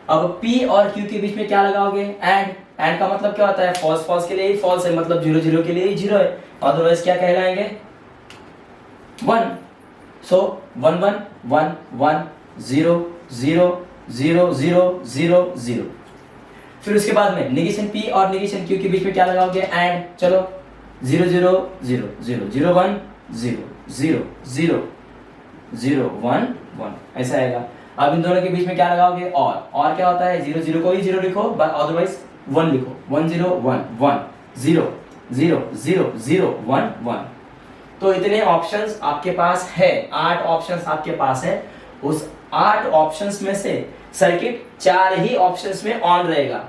अब P और Q के बीच में क्या लगाओगे, एंड का मतलब क्या होता है, फॉल्स। फॉल्स के लिए ही फॉल्स है, मतलब 0 0 के लिए ही 0 है, अदरवाइज क्या कहलाएंगे 1। सो 1 1 1 1 0 0 0 0 0 0। फिर उसके बाद में निगेशन P और निगेशन Q के बीच में क्या लगाओगे, एंड। चलो 0 0 0 0 0 1 0 0 0 0 1 1 ऐसा आएगा। अब इन दोनों के बीच में क्या लगाओगे, और क्या होता है, 0 0 को ही 0 लिखो, अदरवाइज 1 लिखो, 1 0 1 1 0 0 0 0 1 1। तो इतने ऑप्शंस आपके पास है, 8 ऑप्शंस आपके पास है। उस 8 ऑप्शंस में से सर्किट 4 ही ऑप्शंस में ऑन रहेगा।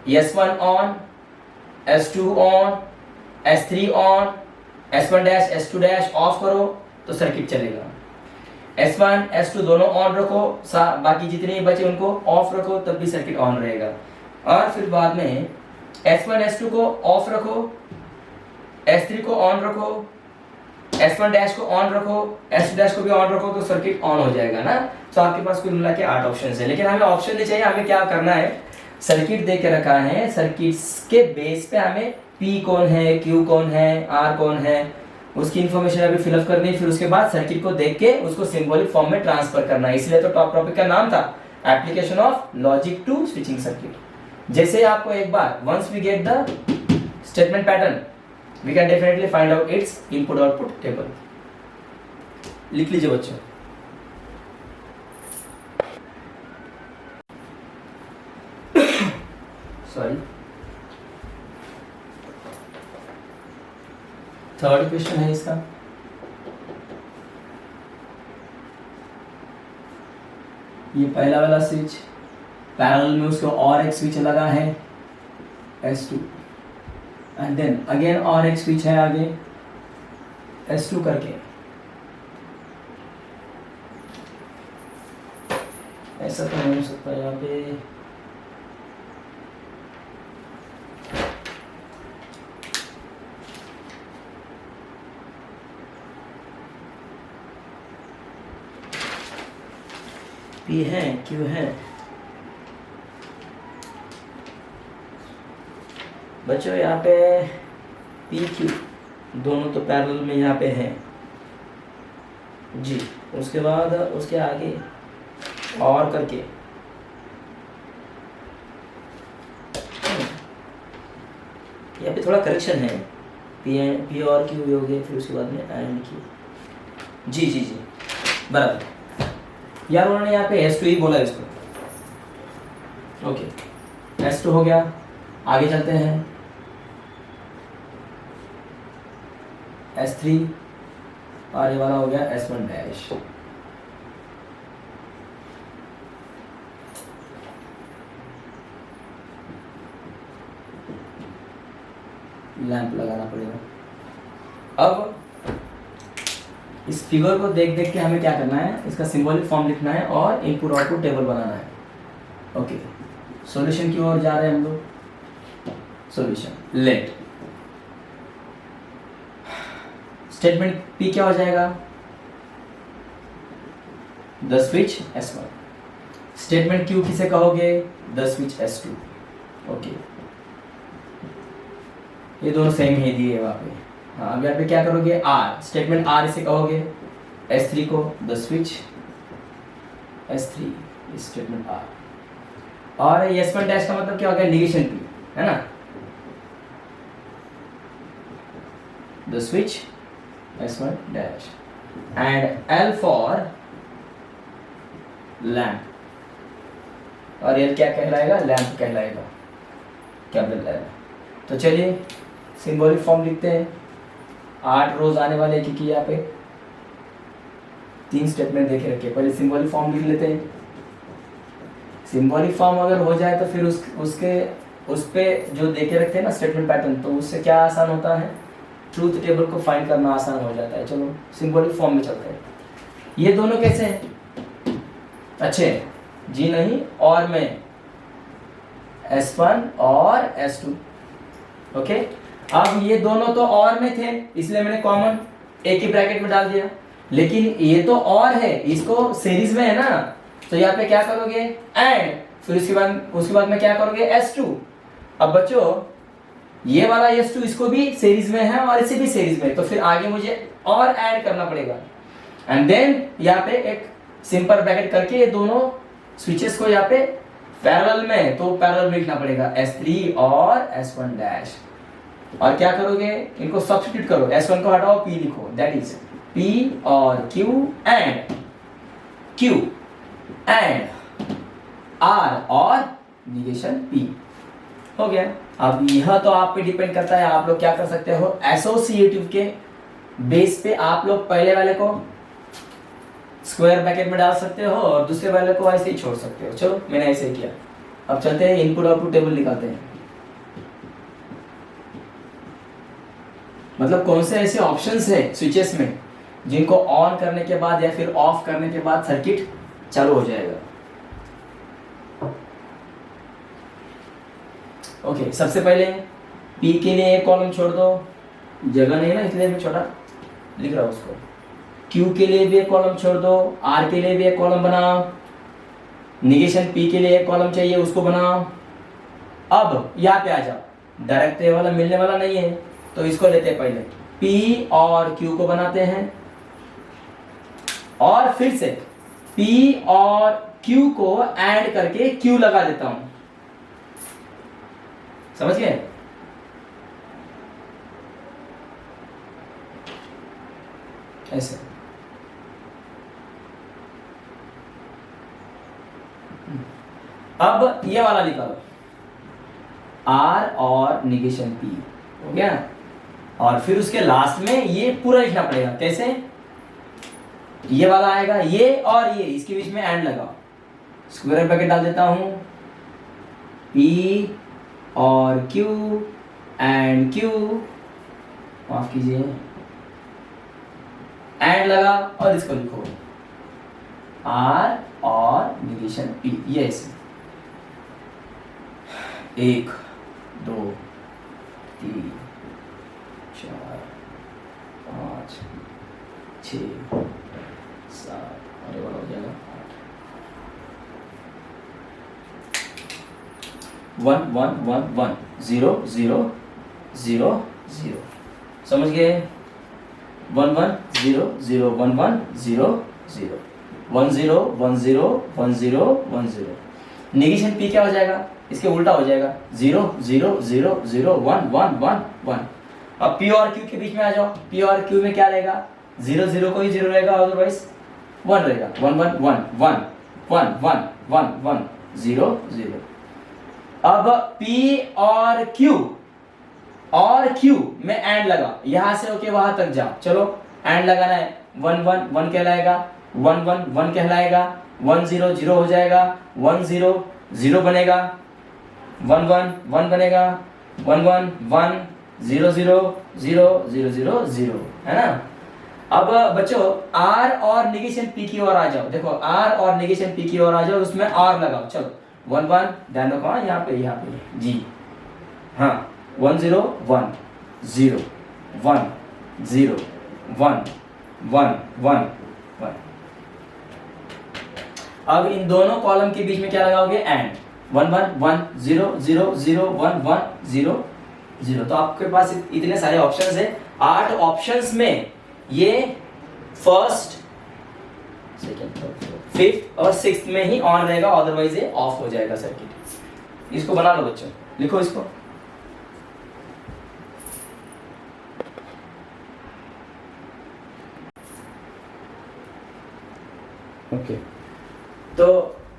S1 on, S2 on, S3 on, S1 dash S2 dash of करो तो सर्किट चलेगा। S1 S2 दोनों ऑन रखो, बाकी जितने बचे उनको ऑफ रखो, तब भी सर्किट ऑन रहेगा। और फिर बाद में S1 S2 को ऑफ रखो, S3 को ऑन रखो, S1 डैश को ऑन रखो, S2 डैश को भी ऑन रखो, तो सर्किट ऑन हो जाएगा ना। तो आपके पास कुल मिला के 8 ऑप्शन है, लेकिन हमें ऑप्शन नहीं चाहिए। हमें क्या करना है, सर्किट दे के रखा है, सर्किट के बेस पे हमें P कौन है, Q कौन है, R कौन है, उसकी इन्फॉर्मेशन अभी फिलअप करनी है। फिर उसके बाद सर्किट को देख के उसको सिंबॉलिक फॉर्म में ट्रांसफर करना है। इसलिए तो टॉप टॉपिक का नाम था application of logic to switching circuit. जैसे आपको एक बार once we get the statement pattern, we can definitely find out its input output table. लिख लीजिए बच्चों। सॉरी, थर्ड क्वेश्चन है इसका। ये पहला वाला स्विच, पैरेलल में उसको और एक स्विच लगा है S2, एंड देन अगेन और एक स्विच है आगे S2 करके। ऐसा तो नहीं हो सकता यहाँ पे, P है, Q है। बच्चों यहाँ पे P Q दोनों तो पैरेलल में यहाँ पे हैं जी। उसके बाद उसके आगे और करके यहाँ पे थोड़ा करेक्शन है, P और Q हो गए, फिर उसके बाद में एंड Q। जी जी जी बराबर यार, उन्होंने यहाँ पे S2 ही बोला इसको। ओके, S2 हो गया। आगे चलते हैं, S3 और ये वाला हो गया S1 डैश। लैंप लगाना पड़ेगा। अब इस फिगर को देख देख के हमें क्या करना है, इसका सिंबॉलिक फॉर्म लिखना है और इनपुट आउटपुट टेबल बनाना है। ओके, सॉल्यूशन की ओर जा रहे हैं हम लोग। सॉल्यूशन लेट स्टेटमेंट पी क्या हो जाएगा, the switch S1। Statement Q किसे कहोगे, द स्विच S2। ओके, ये दोनों सेम ही दिए वहां पे। हाँ, अब यहाँ पे क्या करोगे, आर स्टेटमेंट आर इसे कहोगे S3 को, the switch S3 statement are. और S1 डैश का मतलब क्या हो गया, निगेशन पी, है ना, the switch S1 dash and L for lamp, और L क्या कहलाएगा, लैंप कहलाएगा, कैपिटल L। तो चलिए सिंबॉलिक फॉर्म लिखते हैं। 8 रोज आने वाले क्योंकि यहाँ पे 3 स्टेटमेंट देखे रखे, पहले सिंबॉलिक फॉर्म लिख लेते हैं। सिंबॉलिक फॉर्म अगर हो जाए तो फिर उस पे जो देखे रखते हैं ना स्टेटमेंट पैटर्न, तो उससे क्या आसान होता है, ट्रूथ टेबल को फाइंड करना आसान हो जाता है। चलो सिंबॉलिक फॉर्म में चलते हैं। ये दोनों कैसे हैं, अच्छे, जी नहीं और में, S1 और S2। ओके, अब ये दोनों तो और में थे इसलिए मैंने कॉमन एक ही ब्रैकेट में डाल दिया, लेकिन ये तो और है, इसको सीरीज में है ना, तो यहाँ पे क्या करोगे, एंड, फिर उसके बाद में क्या करोगे, S2। अब बच्चों ये वाला S2 इसको भी सीरीज में है और इसे भी सीरीज में, तो फिर आगे मुझे और ऐड करना पड़ेगा, एंड देन यहाँ पे एक सिंपल ब्रैकेट करके ये दोनों स्विचेस को यहाँ पे पैरेलल में, तो पैरेलल में लिखना पड़ेगा S3 और S1 डैश। और क्या करोगे, इनको सब्स्टिट्यूट करो, S1 को हटाओ, P लिखो, दैट इज P और Q एंड R और निगेशन P हो गया। अब यह तो आप पे डिपेंड करता है, आप लोग क्या कर सकते हो, एसोसिएटिव के बेस पे आप लोग पहले वाले को स्क्वायर ब्रैकेट में डाल सकते हो और दूसरे वाले को ऐसे ही छोड़ सकते हो। चलो मैंने ऐसे ही किया। अब चलते हैं इनपुट आउटपुट टेबल निकालते हैं। मतलब कौन से ऐसे ऑप्शंस है स्विचेस में जिनको ऑन करने के बाद या फिर ऑफ करने के बाद सर्किट चालू हो जाएगा। ओके, सबसे पहले P के लिए एक कॉलम छोड़ दो, जगह नहीं ना इसलिए मैं छोटा लिख रहा हूं उसको। Q के लिए भी एक कॉलम छोड़ दो, R के लिए भी एक कॉलम बनाओ, निगेशन P के लिए एक कॉलम चाहिए उसको बनाओ। अब यहाँ पे आ जाओ, डायरेक्ट ये वाला मिलने वाला नहीं है तो इसको लेते हैं, पहले P और Q को बनाते हैं और फिर से P और Q को ऐड करके Q लगा देता हूं, समझ गए। ऐसे अब ये वाला निकालो, R और निगेशन P हो गया, और फिर उसके लास्ट में ये पूरा लिखना पड़ेगा। कैसे, ये वाला आएगा, ये और ये इसके बीच में एंड लगाओ, स्क्वायर ब्रैकेट डाल देता हूं, P और Q एंड Q, माफ कीजिए, एंड लगा और इसको लिखो R और निगेशन P। ये ऐसे 1 2 3 4 5 6 7, अरे बड़ा हो जाएगा, 1 1 1 1 0 0 0 0, समझ गए। 1 1 0 0 1 1 0 0 1 0 1 0 1 0 1 0। निगेशन P क्या हो जाएगा, इसके उल्टा हो जाएगा, 0 0 0 0 1 1 1 1। अब P और Q के बीच में आ जाओ, P और Q में क्या रहेगा, 0 0 को ही 0 रहेगा, अदरवाइज 1 रहेगा, 1 1 1 1 1 1 1 1 0 0। अब P और Q और Q में एंड लगा, यहां से होके वहां तक जाओ, चलो एंड लगाना है, 1 1 1 कहलाएगा, 1 1 1 कहलाएगा, 1 0 0 हो जाएगा, 1 0 0 बनेगा, 1 1 1 बनेगा, 1 1 1 0 0 0 0 0 0, है ना। अब बच्चों R और नेगेशन P की ओर आ जाओ, देखो R और नेगेशन P की ओर आ जाओ, उसमें R लगाओ, चलो 1 1, ध्यान रखो, हाँ यहाँ पे जी, हाँ 1 0 1 0 1 0 1 1 1 1। अब इन दोनों कॉलम के बीच में क्या लगाओगे, एंड 1 1 1 0 0 0 1 1 0 0। तो आपके पास इतने सारे ऑप्शंस है, 8 ऑप्शंस में ये फर्स्ट सेकेंड फिफ्थ और सिक्स्थ में ही ऑन रहेगा, अदरवाइज ये ऑफ हो जाएगा सर्किट। इसको बना लो बच्चों, लिखो इसको। ओके तो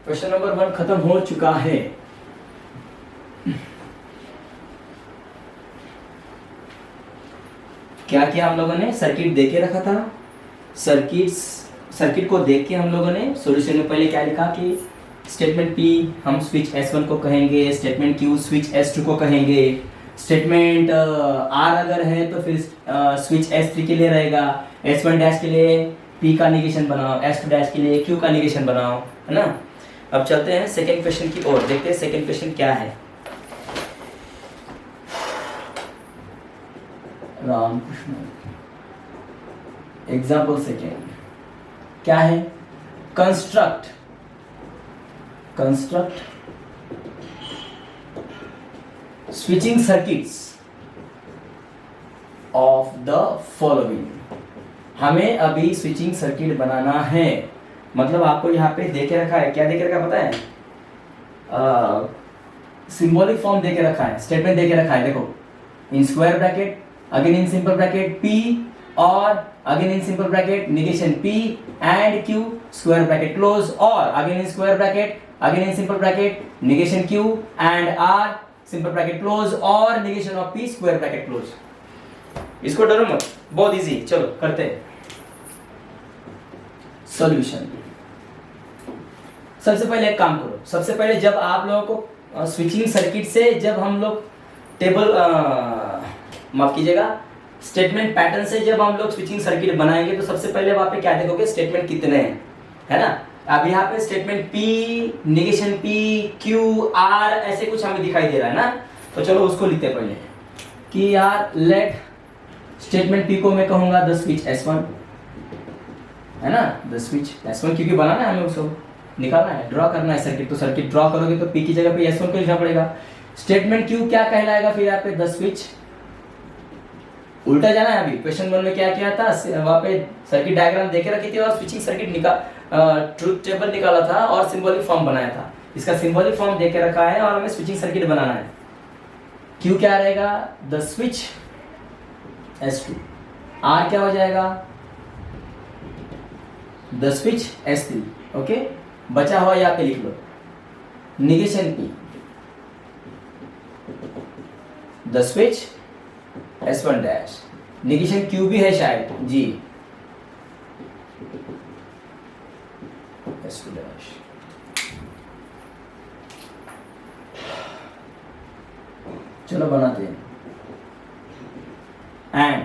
क्वेश्चन नंबर 1 खत्म हो चुका है। क्या किया हम लोगों ने, सर्किट दे के रखा था, सर्किट को देख के हम लोगों ने सॉल्यूशन में पहले क्या लिखा कि स्टेटमेंट P हम स्विच S1 को कहेंगे, स्टेटमेंट Q स्विच S2 को कहेंगे, स्टेटमेंट R अगर है तो फिर स्विच S3 के लिए रहेगा, S1 डैश के लिए P का निगेशन बनाओ, S2 डैश के लिए Q का निगेशन बनाओ, है ना। अब चलते हैं सेकेंड क्वेश्चन की ओर, देखते हैं सेकेंड क्वेश्चन क्या है। रामकृष्ण एग्जाम्पल सेकेंड क्या है, construct switching circuits of the following. हमें अभी स्विचिंग सर्किट बनाना है, मतलब आपको यहाँ पे दे के रखा है, क्या दे के रखा है पता है, सिंबॉलिक फॉर्म दे के रखा है, स्टेटमेंट दे के रखा है, देखो in square bracket, again in simple bracket P और again in simple bracket negation P and Q square bracket close, और again in square bracket again in simple bracket negation Q and R simple bracket close और negation of P square bracket close. इसको डरो मत, बहुत इजी, चलो करते हैं सॉल्यूशन। सबसे पहले एक काम करो, सबसे पहले जब आप लोगों को स्विचिंग सर्किट से जब हम लोग टेबल माफ कीजिएगा स्टेटमेंट पैटर्न से जब हम लोग स्विचिंग सर्किट बनाएंगे तो सबसे पहले वहां पे क्या देखोगे, स्टेटमेंट कितने हैं, है ना। अब यहाँ पे statement P negation P Q R ऐसे कुछ हमें दिखाई दे रहा है ना, तो चलो उसको लिखते हैं पहले कि यार लेट स्टेटमेंट P को मैं कहूंगा द स्विच S1, है ना, द स्विच S1, क्योंकि बनाना है हमें, उसको निकालना है, ड्रॉ करना है सर्किट, तो सर्किट ड्रॉ करोगे तो P की जगह पे S1 को लिखना पड़ेगा। स्टेटमेंट Q क्या कहलाएगा फिर यहाँ पे, द स्विच, उल्टा जाना है। अभी क्वेश्चन 1 में क्या किया था, वहां पे सर्किट डायग्राम देके रखी थी और स्विचिंग सर्किट ट्रुथ टेबल निकाला था और सिंबॉलिक फॉर्म बनाया था, इसका सिंबॉलिक फॉर्म देके रखा है और हमें स्विचिंग सर्किट बनाना है। Q क्या रहेगा, द स्विच S2, R क्या हो जाएगा, द स्विच S3, ओके। बचा हुआ यहाँ पे लिख लो negation P, the switch S1 dash, negation Q भी है शायद जी, S2 डैश। चलो बनाते हैं, and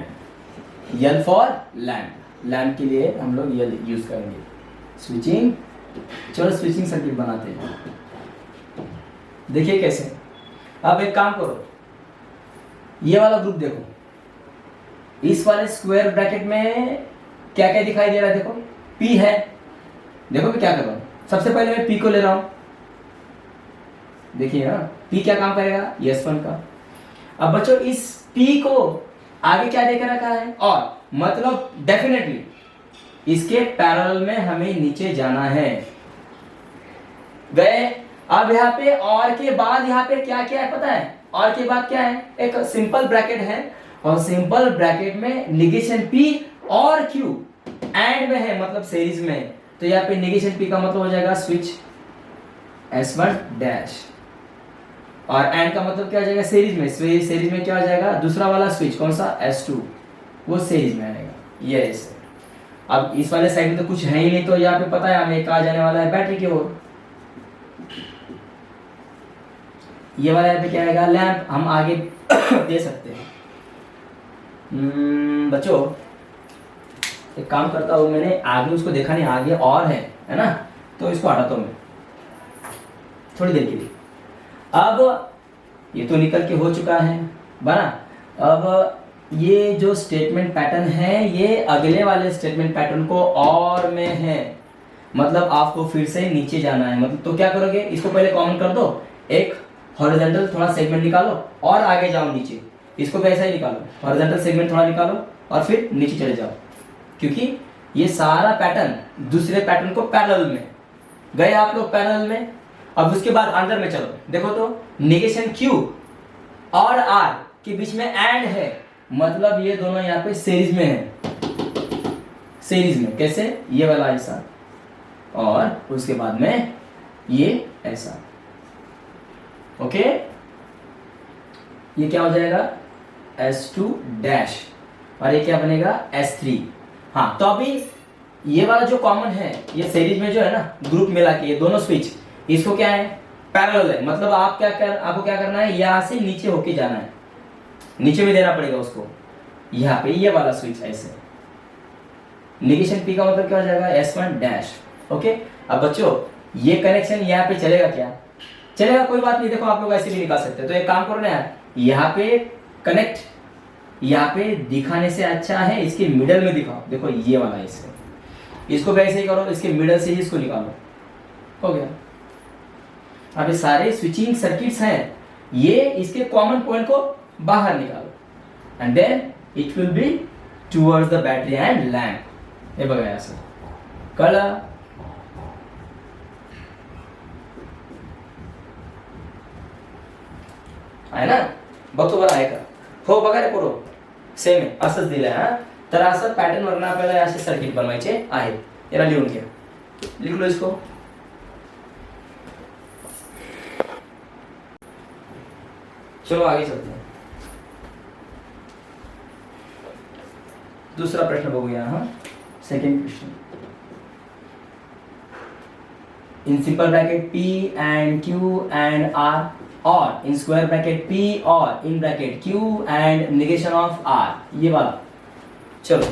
L for land, land के लिए हम लोग L यूज करेंगे। स्विचिंग, चलो स्विचिंग सर्किट बनाते हैं, देखिए कैसे। अब एक काम करो, ये वाला ग्रुप देखो, इस वाले स्क्वायर ब्रैकेट में क्या क्या दिखाई दे रहा है, देखो P है, देखो मैं क्या कर रहा हूं, सबसे पहले मैं P को ले रहा हूं, देखिए ना P क्या काम करेगा, S1 का। अब बच्चों इस P को आगे क्या देकर रखा है, और मतलब डेफिनेटली इसके पैरेलल में हमें नीचे जाना है, गए। अब यहाँ पे और के बाद यहाँ पे क्या क्या है पता है, और के बाद क्या है, एक सिंपल ब्रैकेट है और सिंपल ब्रैकेट में निगेशन P और Q एंड में है, मतलब सीरीज में है, तो यहाँ पे निगेशन P का मतलब हो जाएगा स्विच S1 डैश, और एंड का मतलब क्या हो जाएगा, सीरीज में। सीरीज में क्या हो जाएगा, दूसरा वाला स्विच कौन सा, S2, वो सीरीज में आएगा, ये ऐसे। अब इस वाले साइड में तो कुछ है ही नहीं, तो यहाँ पे पता है हमें कहा जाने वाला है बैटरी की ओर। ये वाला यहाँ पे क्या आएगा, लैंप। हम आगे दे सकते हैं। बच्चों एक काम करता हूँ, मैंने आगे उसको देखा नहीं, आगे और है ना, तो इसको हटाता हूँ मैं थोड़ी देर के लिए। अब ये तो निकल के हो चुका है बना। अब ये जो स्टेटमेंट पैटर्न है ये अगले वाले स्टेटमेंट पैटर्न को और में है, मतलब आपको फिर से नीचे जाना है। मतलब तो क्या करोगे, इसको पहले कॉमन कर दो, एक हॉरिजॉन्टल थोड़ा सेगमेंट निकालो और आगे जाओ नीचे। इसको भी ऐसा ही निकालो, हॉरिजॉन्टल सेगमेंट थोड़ा निकालो और फिर नीचे चले जाओ, क्योंकि ये सारा पैटर्न दूसरे पैटर्न को पैरेलल में गए आप लोग, पैरेलल में। अब उसके बाद अंदर में चलो, देखो तो नेगेशन Q और R के बीच में एंड है, मतलब ये दोनों यहाँ पे सीरीज में है। सीरीज में कैसे, ये वाला ऐसा और उसके बाद में ये ऐसा। ओके, ये क्या हो जाएगा, S2 डैश, और ये क्या बनेगा, S3। हाँ, तो अभी ये वाला जो कॉमन है, ये सीरीज में जो है ना ग्रुप मिला के, ये दोनों स्विच, इसको क्या है, पैरेलल है। मतलब आपको क्या करना है, यहां से नीचे होके जाना है, नीचे में देना पड़ेगा उसको, यहाँ पे ये वाला स्विच ऐसे। नेगेशन P का मतलब क्या हो जाएगा, S1 डैश। ओके, अब बच्चों ये कनेक्शन यहाँ पे चलेगा क्या, चलेगा, कोई बात नहीं। देखो आप लोग ऐसे भी निकाल सकते हैं। तो एक काम करो ना यार, यहाँ पे कनेक्ट, यहाँ पे दिखाने से अच्छा है इसके मिडल में दिखाओ। देखो ये वाला इससे, इसको भी ऐसे ही करो, इसके मिडल से ही इसको निकालो, हो गया। अब ये सारे स्विचिंग सर्किट्स हैं, ये इसके कॉमन पॉइंट को बाहर निकालो, and then it will be towards the battery and lamp. हे बघा असं कळलं, आहे ना, बघतो बरं आहे का, हो बघा रे पोरो, सेम आहे, असंच दिलंय। हा, तर असं पॅटर्न वरनं आपल्याला असे सर्किट बनवायचे आहेत। याला लिहून घ्या, लिख लो इसको। चलो आगे चलते हैं, दूसरा प्रश्न बघूया। हाँ, second question. In simple bracket P and Q and R, और इन स्क्वायर ब्रैकेट P और in bracket Q and negation of R, ये वाला। चलो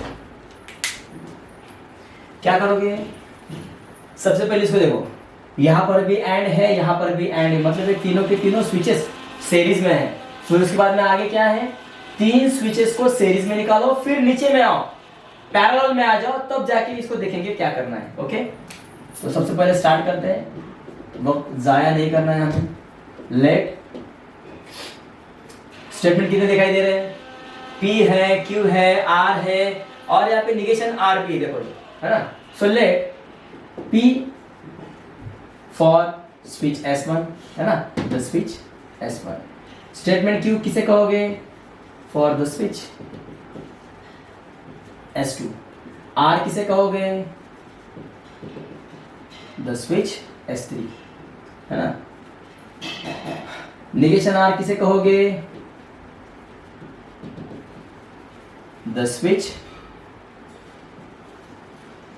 क्या करोगे, सबसे पहले इसको देखो, यहां पर भी एंड है, यहां पर भी एंड है, मतलब ये तीनों के तीनों स्विचेस सीरीज में है। फिर उसके बाद में आगे क्या है, तीन स्विचेस को सीरीज में निकालो, फिर नीचे में आओ, पैरेलल में आ जाओ, तब जाके इसको देखेंगे क्या करना है। ओके, तो सबसे पहले स्टार्ट करते हैं, वक्त जाया नहीं करना है हमें। लेट स्टेटमेंट कितने दिखाई दे रहे हैं, P है, Q है, R है, और यहाँ पे निगेशन RP देखो, है ना। So let P for switch S1, है ना, the switch S1। Statement Q किसे कहोगे, for the switch S2। R किसे कहोगे, द स्विच S3, है ना। नेगेशन R किसे कहोगे, द स्विच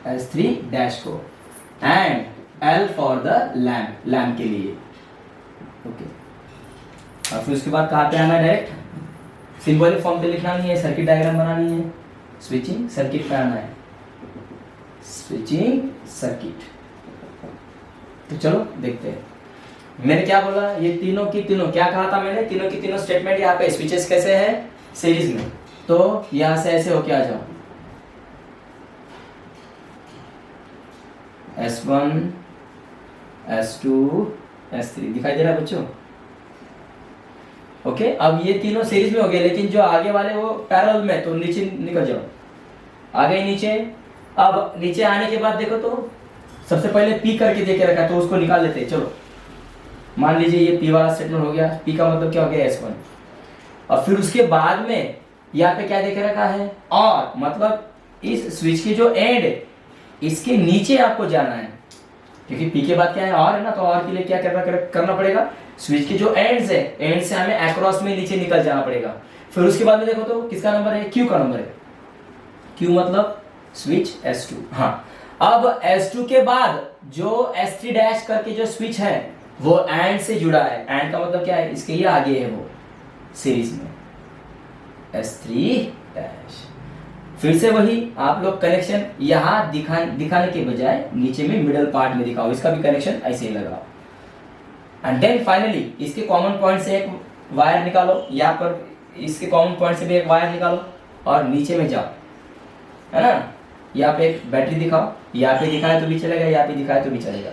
S3 डैश को, and L for the lamp, lamp के लिए। ओके, और फिर उसके बाद कहाँ पे आना है, डायरेक्ट सिंबॉलिक फॉर्म पे लिखना नहीं है, सर्किट डायग्राम बनानी है, स्विचिंग सर्किट पे आना है, स्विचिंग सर्किट। तो चलो देखते हैं, मैंने क्या बोला, ये तीनों की तीनों, क्या कहा था मैंने, तीनों की तीनों स्टेटमेंट यहाँ पे स्विचेस कैसे है, सीरीज में। तो यहां से ऐसे होके आ जाओ, S1 S2 S3 दिखाई दे रहा है बच्चों। ओके, अब ये तीनों सीरीज में हो गए, लेकिन जो आगे वाले वो पैरेलल में, तो नीचे निकल जाओ, आ गए नीचे। अब नीचे आने के बाद देखो तो सबसे पहले P करके दे के रखा है, तो उसको निकाल लेते हैं। चलो मान लीजिए ये P वाला स्टेटमेंट हो गया, P का मतलब क्या हो गया, S1। और फिर उसके बाद में यहाँ पे क्या दे के रखा है, और मतलब इस स्विच की जो एंड है इसके नीचे आपको जाना है, क्योंकि P के बाद क्या है, और है ना, तो और के लिए क्या करना पड़ेगा, स्विच के जो एंड्स है, एंड से हमें अक्रॉस में नीचे निकल जाना पड़ेगा। फिर उसके बाद में देखो तो किसका नंबर है, क्यू का नंबर है। क्यू मतलब स्विच S2। हाँ, अब S2 के बाद जो S3 डैश करके जो स्विच है वो एंड से जुड़ा है। एंड का मतलब क्या है, इसके ही आगे है वो सीरीज में S3 डैश। फिर से वही आप लोग कनेक्शन यहाँ दिखाने के बजाय नीचे में मिडल पार्ट में दिखाओ, इसका भी कनेक्शन ऐसे ही लगाओ। एंड देन फाइनली इसके कॉमन पॉइंट से एक वायर निकालो, यहाँ पर इसके कॉमन पॉइंट से भी एक वायर निकालो और नीचे में जाओ, है ना। यहाँ पे एक बैटरी दिखाओ, यहाँ पे दिखाए तो भी चलेगा, यहाँ पे दिखाए तो भी चलेगा,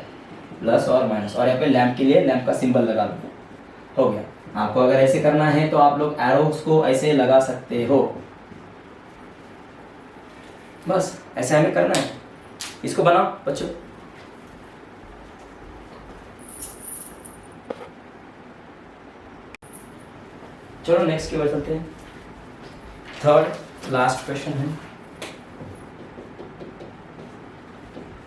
प्लस और माइनस। और यहाँ पे लैंप के लिए लैंप का सिंबल लगा लो, हो गया। आपको अगर ऐसे करना है तो आप लोग एरोस को ऐसे लगा सकते हो, बस ऐसे हमें करना है। इसको बनाओ बच्चों। चलो नेक्स्ट की ओर चलते हैं। थर्ड लास्ट क्वेश्चन है,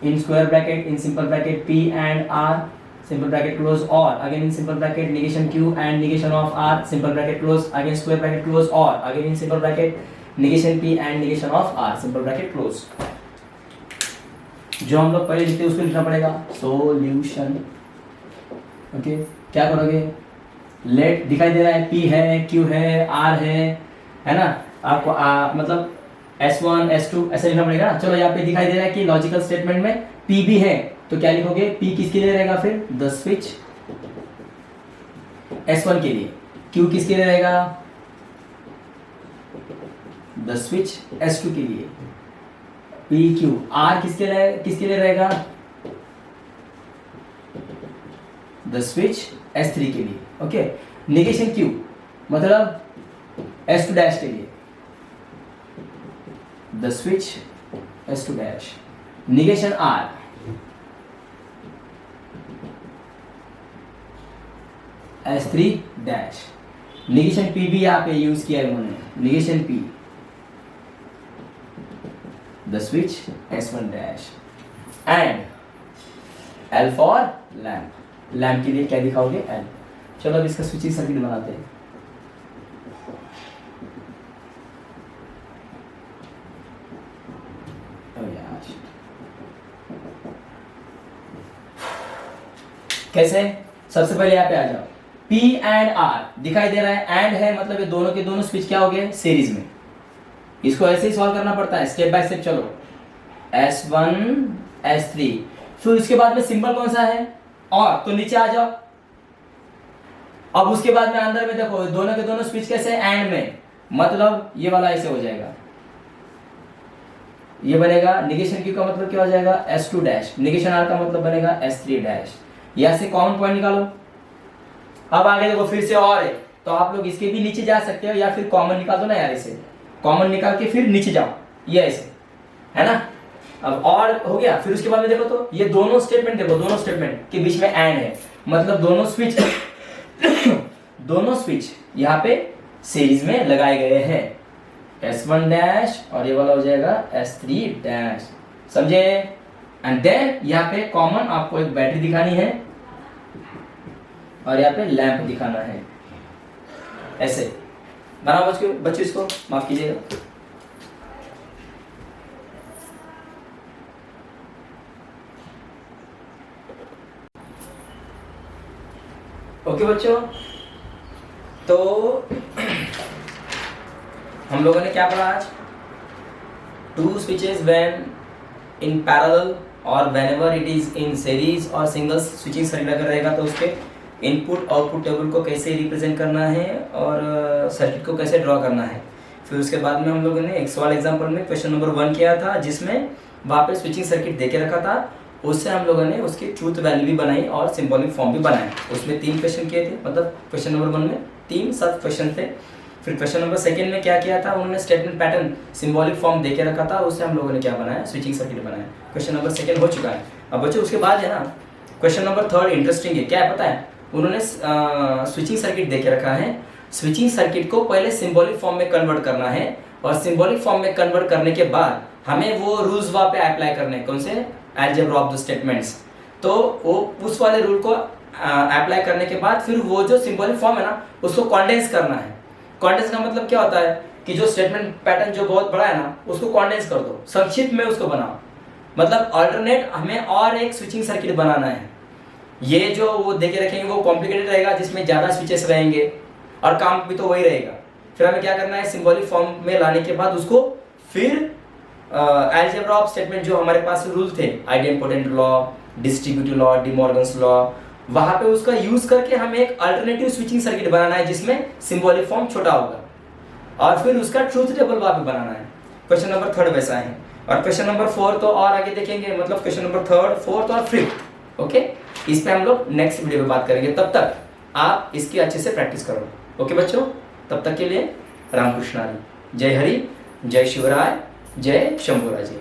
in square bracket, in simple bracket P and R, simple bracket close, or again in simple bracket negation Q and negation of R, simple bracket close, again square bracket close, or again in simple bracket negation P and negation of R, simple bracket close। जो हम लोग पहले लिखते हैं उसको लिखना पड़ेगा सॉल्यूशन। ओके, क्या करोगे, लेट दिखाई दे रहा है P है, Q है, R है ना। आपको मतलब S1 S2 ऐसे लिखना पड़ेगा ना। चलो यहाँ पे दिखाई दे रहा है कि लॉजिकल स्टेटमेंट में P भी है, तो क्या लिखोगे, P किसके लिए रहेगा, फिर द स्विच S1 के लिए। Q किसके लिए रहेगा, द स्विच S2 के लिए। PQ R किसके लिए रहेगा, द स्विच S3 के लिए। ओके, नेगेशन Q मतलब S2 डैश के लिए, the switch S2 dash। negation R S3 dash। negation P भी यहाँ पे यूज किया है उन्होंने, negation P the switch S1 dash and L for lamp। Lamp के लिए क्या दिखाओगे, L। चलो अब इसका स्विचिंग सर्किट बनाते हैं। कैसे, सबसे पहले यहाँ पे आ जाओ, P एंड R दिखाई दे रहा है, एंड है मतलब ये दोनों के दोनों स्विच क्या हो गए, सीरीज में। इसको ऐसे ही सॉल्व करना पड़ता है स्टेप बाय स्टेप। चलो S1 S3, फिर उसके बाद में सिंबल कौन सा है, और, तो नीचे आ जाओ। अब उसके बाद में अंदर में देखो दोनों के दोनों स्विच कैसे, एंड में, मतलब ये वाला ऐसे हो जाएगा, ये बनेगा। नेगेशन Q का मतलब क्या हो जाएगा, S2 डैश। नेगेशन R का मतलब बनेगा S3 डैश। यहाँ से कॉमन पॉइंट निकालो। अब आगे देखो फिर से और है, तो आप लोग इसके भी नीचे जा सकते हो, या फिर कॉमन निकाल दो ना यार, इसे कॉमन निकाल के फिर नीचे जाओ, ये ऐसे है ना। अब और हो गया। फिर उसके बाद में देखो तो ये दोनों स्टेटमेंट देखो, दोनों स्टेटमेंट के बीच में एंड है, मतलब दोनों स्विच दोनों स्विच यहाँ पे सीरीज में लगाए गए हैं, S1 डैश और ये वाला हो जाएगा S3 डैश, समझे। एंड देन यहाँ पे कॉमन आपको एक बैटरी दिखानी है और यहाँ पे लैंप दिखाना है, ऐसे बनाओ बच्चों, इसको माफ कीजिएगा। ओके बच्चों, तो हम लोगों ने क्या पढ़ा आज, two switches when in parallel और whenever it is in series और सिंगल स्विचिंग सर्किट अगर रहेगा तो उसके इनपुट आउटपुट टेबल को कैसे रिप्रेजेंट करना है और सर्किट को कैसे ड्रॉ करना है। फिर उसके बाद में हम लोगों ने एक सवाल एग्जाम्पल में क्वेश्चन नंबर 1 किया था, जिसमें वहाँ पे स्विचिंग सर्किट दे के रखा था, उससे हम लोगों ने उसकी ट्रूथ वैल्यू भी बनाई और सिंबॉलिक फॉर्म भी बनाया। उसमें 3 क्वेश्चन किए थे, मतलब क्वेश्चन नंबर 1 में 3 सब क्वेश्चन थे। फिर क्वेश्चन नंबर 2 में क्या किया था, उन्होंने स्टेटमेंट पैटर्न सिंबॉलिक फॉर्म देके रखा था, उससे हम लोगों ने क्या बनाया, स्विचिंग सर्किट बनाया। क्वेश्चन नंबर 2 हो चुका है। अब बच्चों उसके बाद है ना क्वेश्चन नंबर 3 इंटरेस्टिंग है, क्या है पता है, उन्होंने स्विचिंग सर्किट देके रखा है, स्विचिंग सर्किट को पहले सिंबॉलिक फॉर्म में कन्वर्ट करना है और सिंबॉलिक फॉर्म में कन्वर्ट करने के बाद हमें वो रूल्स वहाँ पे अप्लाई करने हैं, कौन से, अलजेब्रा ऑफ द स्टेटमेंट्स। तो वो उस वाले रूल को अप्लाई करने के बाद फिर वो जो सिंबॉलिक फॉर्म है ना उसको कॉन्डेंस करना है। कॉन्डेंस का मतलब क्या होता है कि जो स्टेटमेंट पैटर्न जो बहुत बड़ा है ना उसको कॉन्डेंस कर दो, संक्षिप्त में उसको बनाओ। मतलब अल्टरनेट हमें और एक स्विचिंग सर्किट बनाना है। ये जो वो देके रखेंगे वो कॉम्प्लिकेटेड रहेगा, जिसमें ज़्यादा स्विचेस रहेंगे और काम भी तो वही रहेगा। फिर हमें क्या करना है, सिंबॉलिक फॉर्म में लाने के बाद उसको फिर अलजेब्रा ऑफ स्टेटमेंट जो हमारे पास रूल थे, idempotent law, distributive law, De Morgan's law, वहां पे उसका यूज करके हमें एक अल्टरनेटिव स्विचिंग सर्किट बनाना है जिसमें सिंबॉलिक फॉर्म छोटा होगा और फिर उसका ट्रूथ टेबल वहां पे बनाना है। क्वेश्चन नंबर 3 वैसा है और क्वेश्चन नंबर 4 तो और आगे देखेंगे, मतलब क्वेश्चन नंबर 3, 4 और 5। ओके, इस पे हम लोग नेक्स्ट वीडियो में बात करेंगे। तब तक आप इसकी अच्छे से प्रैक्टिस करो। ओके बच्चों, तब तक के लिए रामकृष्ण हरी, जय हरि, जय शिवराय, जय शंभूराज जी।